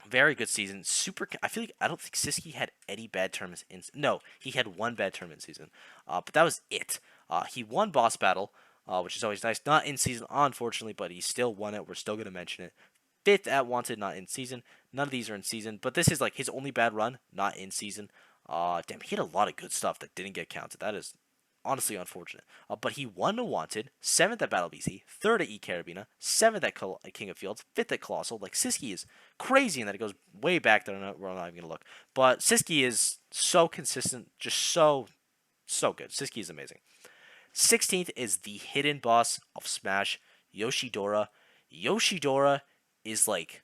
Very good season. I feel like I don't think Siski had any bad tournaments. No, he had one bad tournament season. But that was it. He won boss battle, which is always nice. Not in season, unfortunately, but he still won it. We're still gonna mention it. Fifth at Wanted, not in season. None of these are in season, but this is like his only bad run, not in season. Damn, he had a lot of good stuff that didn't get counted. That is honestly unfortunate. But he won a Wanted, 7th at Battle BC, 3rd at E Carabina, 7th at King of Fields, 5th at Colossal. Like Siski is crazy in that it goes way back there. We're not even gonna look, but Siski is so consistent, just so good. Siski is amazing. 16th is the hidden boss of Smash, Yoshidora. Yoshidora is like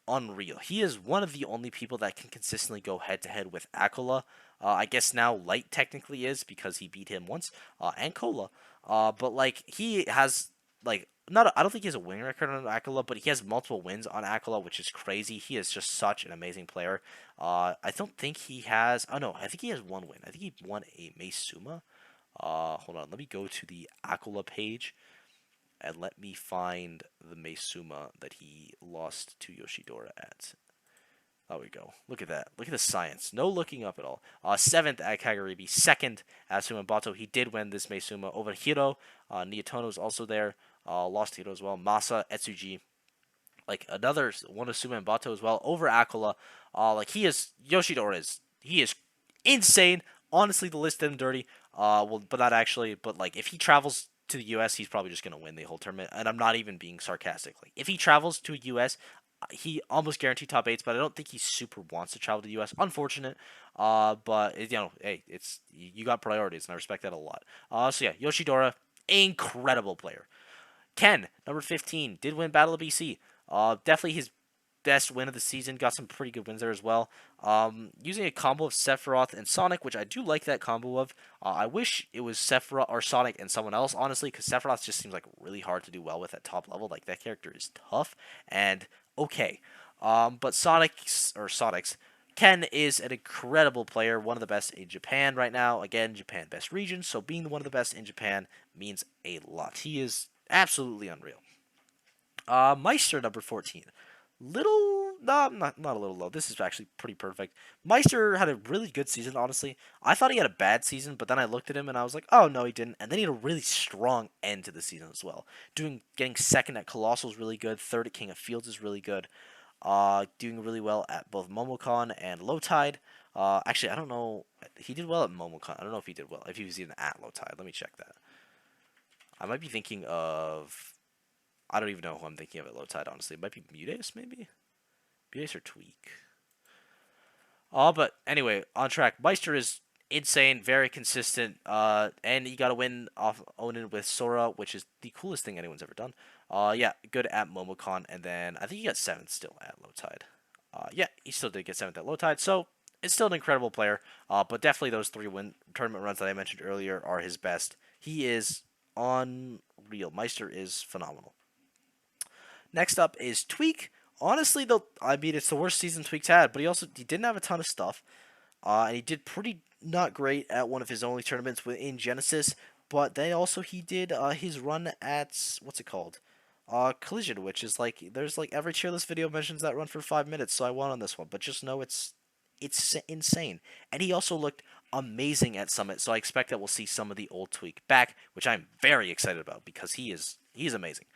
unreal. He is one of the only people that can consistently go head to head with Akola. I guess now Light technically is because he beat him once, and Cola. But like he has like not. I don't think he has a winning record on Aquila, but he has multiple wins on Aquila, which is crazy. He is just such an amazing player. I don't think he has. Oh no, I think he has one win. I think he won a Meisuma. Hold on. Let me go to the Aquila page and let me find the Meisuma that he lost to Yoshidora at. There we go. Look at that. Look at the science. No looking up at all. Seventh at Kagaribi. Second at Sumanbato. He did win this Meisuma over Hiro. Niyotono is also there. Lost to Hiro as well. Masa, Etsuji. Like another one of Sumanbato as well. Over Aquila. Like he is. Yoshidora is. He is insane. Honestly, the list did dirty. Well, but not actually. But like if he travels to the U.S., he's probably just gonna win the whole tournament. And I'm not even being sarcastic. Like if he travels to U.S., he almost guaranteed top eights, but I don't think he super wants to travel to the U.S. Unfortunate, but hey, it's you got priorities, and I respect that a lot. So yeah, Yoshidora, incredible player. Ken, number 15, did win Battle of BC. Definitely his best win of the season. Got some pretty good wins there as well. Using a combo of Sephiroth and Sonic, which I do like that combo of. I wish it was Sephiroth or Sonic and someone else, honestly, because Sephiroth just seems like really hard to do well with at top level. Like that character is tough and okay. But Sonic's Ken is an incredible player, one of the best in Japan right now. Again, Japan best region, so being one of the best in Japan means a lot. He is absolutely unreal. Meister number 14. Little, no, not a little low. This is actually pretty perfect. Meister had a really good season, honestly. I thought he had a bad season, but then I looked at him and I was like, oh no, he didn't. And then he had a really strong end to the season as well. Getting second at Colossal is really good. Third at King of Fields is really good. Doing really well at both Momocon and Low Tide. Actually, I don't know. He did well at Momocon. I don't know if he did well. If he was even at Low Tide. Let me check that. I might be thinking of. I don't even know who I'm thinking of at Low Tide, honestly. It might be Mutas, maybe? Mutas or Tweak. But anyway, on track. Meister is insane, very consistent, and you got to win off Onin with Sora, which is the coolest thing anyone's ever done. Yeah, good at Momocon, and then I think he got 7th still at Low Tide. Yeah, he still did get 7th at Low Tide, so it's still an incredible player, but definitely those 3 tournament runs that I mentioned earlier are his best. He is unreal. Meister is phenomenal. Next up is Tweak. Honestly, though, I mean, it's the worst season Tweak's had, but he didn't have a ton of stuff. And he did pretty not great at one of his only tournaments within Genesis. But then also he did his run at, what's it called? Collision, which is like, there's like every cheerless video mentions that run for 5 minutes, so I won on this one. But just know it's insane. And he also looked amazing at Summit, so I expect that we'll see some of the old Tweak back, which I'm very excited about because he's amazing.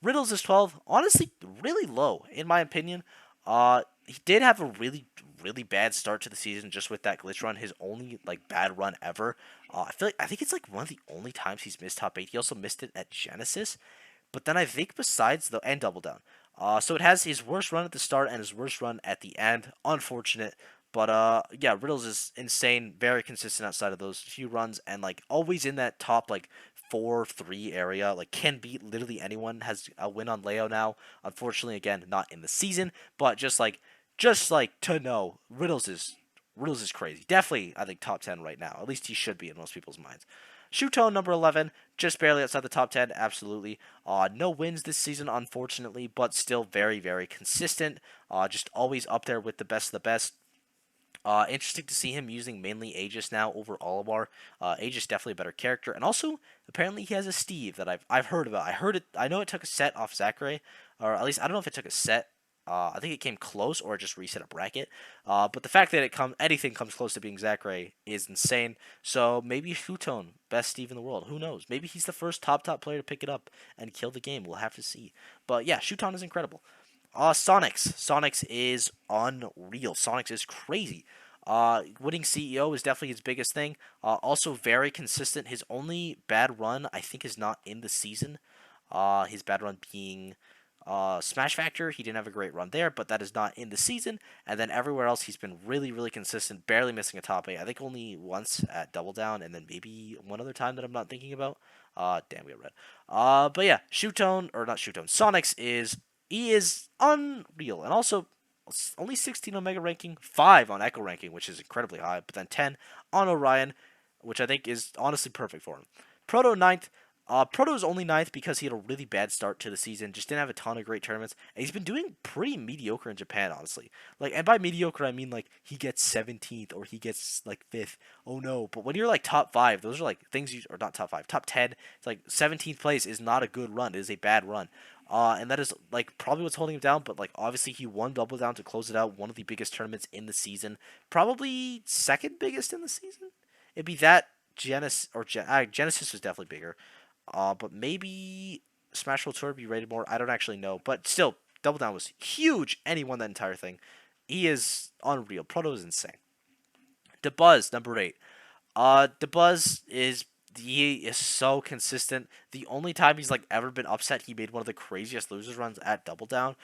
Riddles is 12. Honestly, really low, in my opinion. He did have a really bad start to the season just with that glitch run. His only like bad run ever. I think it's like one of the only times he's missed top 8. He also missed it at Genesis. But then I think besides the and Double Down. So it has his worst run at the start and his worst run at the end. Unfortunate. But yeah, Riddles is insane, very consistent outside of those few runs, and like always in that top like 4-3 area. Like can beat literally anyone. Has a win on Leo now. Unfortunately, again, not in the season, but just like to know, Riddles is crazy. Definitely, I think top 10 right now. At least he should be in most people's minds. Shuto number 11, just barely outside the top 10, absolutely. No wins this season, unfortunately, but still very, very consistent. Just always up there with the best of the best. Interesting to see him using mainly Aegis now over Olimar. Aegis definitely a better character, and also apparently he has a Steve that I've heard about. I know it took a set off Zachary, or at least I don't know if it took a set. I think it came close or it just reset a bracket. But the fact that anything comes close to being Zachary is insane. So maybe Futone, best Steve in the world. Who knows? Maybe he's the first top player to pick it up and kill the game. We'll have to see. But yeah, Shuton is incredible. Sonics is unreal. Sonics is crazy. Winning CEO is definitely his biggest thing. Also very consistent. His only bad run, I think, is not in the season. His bad run being Smash Factor. He didn't have a great run there, but that is not in the season. And then everywhere else, he's been really, really consistent, barely missing a top 8. I think only once at Double Down, and then maybe one other time that I'm not thinking about. Damn, we got red. But yeah, Sonics is unreal, and also only 16 on Mega ranking, 5 on Echo ranking, which is incredibly high, but then 10 on Orion, which I think is honestly perfect for him. Proto 9th, Proto is only ninth because he had a really bad start to the season. Just didn't have a ton of great tournaments, and he's been doing pretty mediocre in Japan, honestly. Like, and by mediocre I mean like he gets 17th or he gets like fifth. Oh no! But when you're like top five, those are like things you or not top five, top 10. It's like 17th place is not a good run. It is a bad run. And that is like probably what's holding him down. But like obviously he won Double Down to close it out. One of the biggest tournaments in the season, probably second biggest in the season. It'd be that Genesis was definitely bigger. But maybe Smash World Tour be rated more. I don't actually know, but still, Double Down was huge, and he won that entire thing. He is unreal. Proto is insane. DeBuzz number 8. DeBuzz he is so consistent. The only time he's like ever been upset, he made one of the craziest losers runs at Double Down.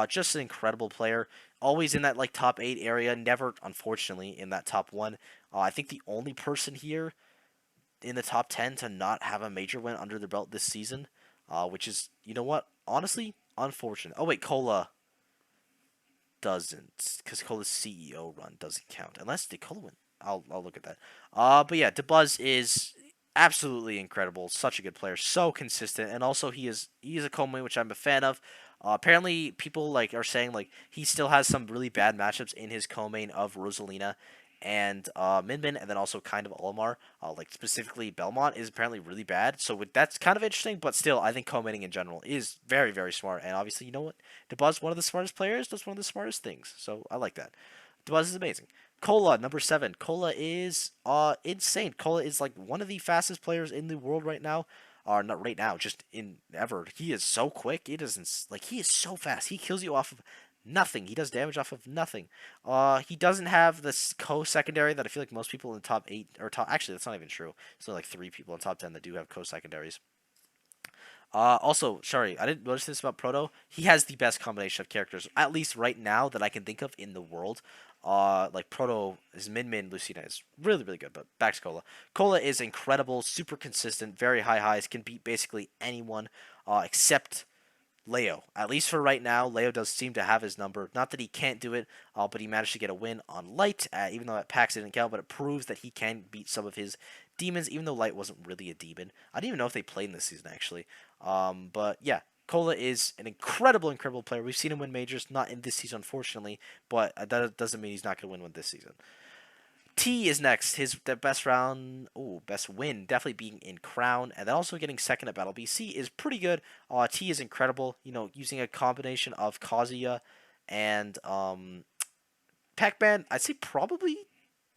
Just an incredible player. Always in that like top 8 area. Never, unfortunately, in that top 1. I think the only person here in the top 10 to not have a major win under their belt this season, which is, you know what, honestly, unfortunate. Oh, wait, Cola doesn't, because Cola's CEO run doesn't count. Unless, did Cola win? I'll look at that. But yeah, DeBuzz is absolutely incredible. Such a good player. So consistent. And also, he is a co-main, which I'm a fan of. Apparently, people like are saying like he still has some really bad matchups in his co-main of Rosalina and Min Min, and then also kind of Olimar. Like specifically Belmont is apparently really bad. So that's kind of interesting, but still, I think co-maining in general is very, very smart. And obviously, you know what? DeBuzz, one of the smartest players, does one of the smartest things. So I like that. DeBuzz is amazing. Cola, number 7. Cola is insane. Cola is like one of the fastest players in the world right now. Or not right now, just in ever. He is so quick. It isn't like he is so fast. He kills you off of nothing. He does damage off of nothing. He doesn't have this co-secondary that I feel like most people in the top 8 or top. Actually, that's not even true. There's only like 3 people in top 10 that do have co-secondaries. Also, sorry, I didn't notice this about Proto. He has the best combination of characters, at least right now, that I can think of in the world. Like Proto is Min Min, Lucina is really, really good, but back to Cola. Cola is incredible, super consistent, very high highs, can beat basically anyone, except Leo. At least for right now, Leo does seem to have his number. Not that he can't do it, but he managed to get a win on Light, even though at PAX didn't count, but it proves that he can beat some of his demons, even though Light wasn't really a demon. I didn't even know if they played in this season, actually. But yeah, Cola is an incredible, incredible player. We've seen him win majors, not in this season, unfortunately, but that doesn't mean he's not going to win one this season. T is next. The best round, best win, definitely being in Crown, and then also getting second at Battle BC is pretty good. T is incredible. You know, using a combination of Kazuya and Pac-Man. I'd say probably.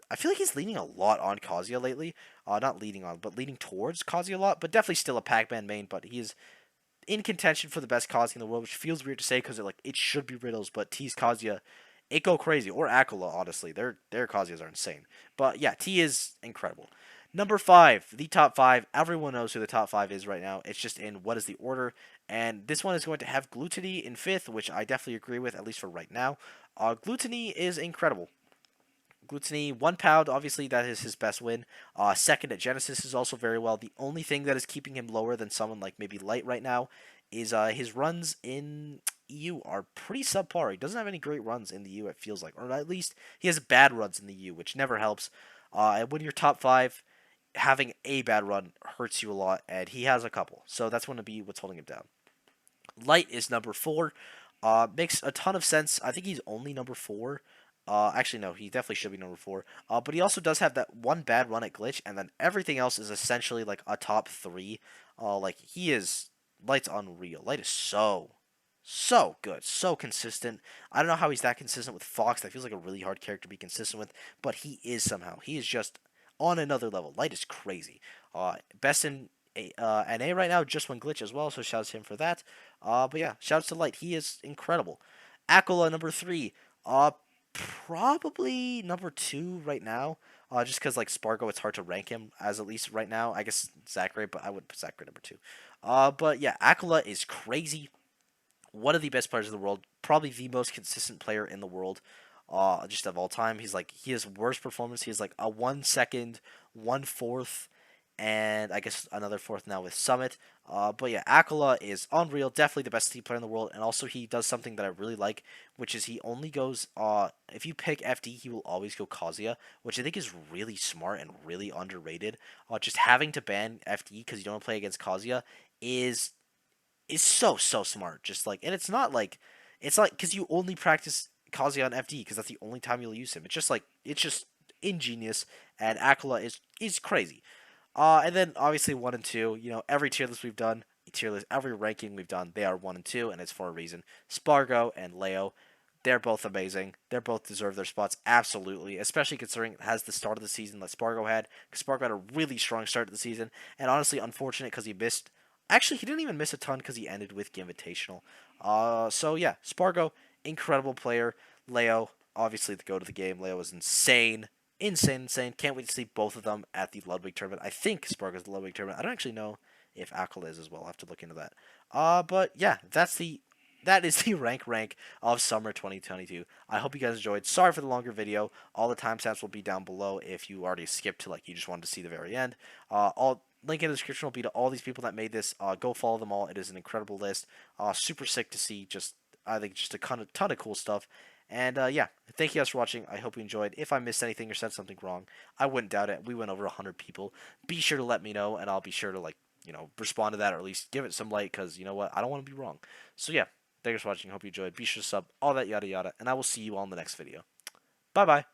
I feel like he's leaning a lot on Kazuya lately. Not leaning on, but leaning towards Kazuya a lot. But definitely still a Pac-Man main. But he is in contention for the best Kazuya in the world, which feels weird to say because it should be Riddles, but T's Kazuya, it go crazy. Or Aquila, honestly, their Kazuyas are insane. But yeah, T is incredible. Number 5, the top 5. Everyone knows who the top 5 is right now. It's just in what is the order, and this one is going to have Gluttony in 5th, which I definitely agree with, at least for right now. Gluttony is incredible. Gluttony, 1 pound, obviously that is his best win. Second at Genesis is also very well. The only thing that is keeping him lower than someone like maybe Light right now is his runs in EU are pretty subpar. He doesn't have any great runs in the EU, it feels like. Or at least he has bad runs in the EU, which never helps. And when you're top 5, having a bad run hurts you a lot, and he has a couple. So that's going to be what's holding him down. Light is number 4. Makes a ton of sense. I think he's only number 4. Actually, no, he definitely should be number 4. But he also does have that one bad run at Glitch, and then everything else is essentially like a top 3. Like he is, Light's unreal. Light is so good, so consistent. I don't know how he's that consistent with Fox. That feels like a really hard character to be consistent with, but he is somehow. He is just on another level. Light is crazy. Best in NA right now, just won Glitch as well, so shouts to him for that. But yeah, shouts to Light. He is incredible. Aquila, number 3. Probably number 2 right now. Just because like Spargo, it's hard to rank him as at least right now. I guess Zachary, but I would put Zachary number 2. But yeah, Aquila is crazy. One of the best players in the world. Probably the most consistent player in the world. Just of all time. He has worst performance. He has like a 1 second, 1/4, and I guess another fourth now with Summit. But yeah, Aquila is unreal, definitely the best team player in the world, and also he does something that I really like, which is he only goes, if you pick FD, he will always go Kazuya, which I think is really smart and really underrated. Just having to ban FD because you don't play against Kazuya is so smart. Just like, and it's like because you only practice Kazuya on FD because that's the only time you'll use him. It's just ingenious, and Aquila is crazy. And then obviously 1 and 2. Every tier list we've done, every ranking we've done, they are 1 and 2, and it's for a reason. Spargo and Leo, they're both amazing. They both deserve their spots absolutely, especially considering it has the start of the season that Spargo had. Because Spargo had a really strong start to the season, and honestly, unfortunate because he missed. Actually, he didn't even miss a ton because he ended with Invitational. So yeah, Spargo, incredible player. Leo, obviously the go to the game. Leo was insane. Insane. Can't wait to see both of them at the Ludwig tournament. I think Spargo's the Ludwig tournament. I don't actually know if Aquila is as well. I'll have to look into that. But yeah, that is the rank of summer 2022. I hope you guys enjoyed. Sorry for the longer video. All the timestamps will be down below if you already skipped to like you just wanted to see the very end. All link in the description will be to all these people that made this. Go follow them all. It is an incredible list. Super sick to see. I think just a ton of cool stuff. And yeah, thank you guys for watching. I hope you enjoyed. If I missed anything or said something wrong, I wouldn't doubt it. We went over 100 people. Be sure to let me know, and I'll be sure to respond to that, or at least give it some light, because you know what, I don't want to be wrong. So yeah, thanks for watching. Hope you enjoyed. Be sure to sub, all that yada yada, and I will see you all in the next video. Bye bye.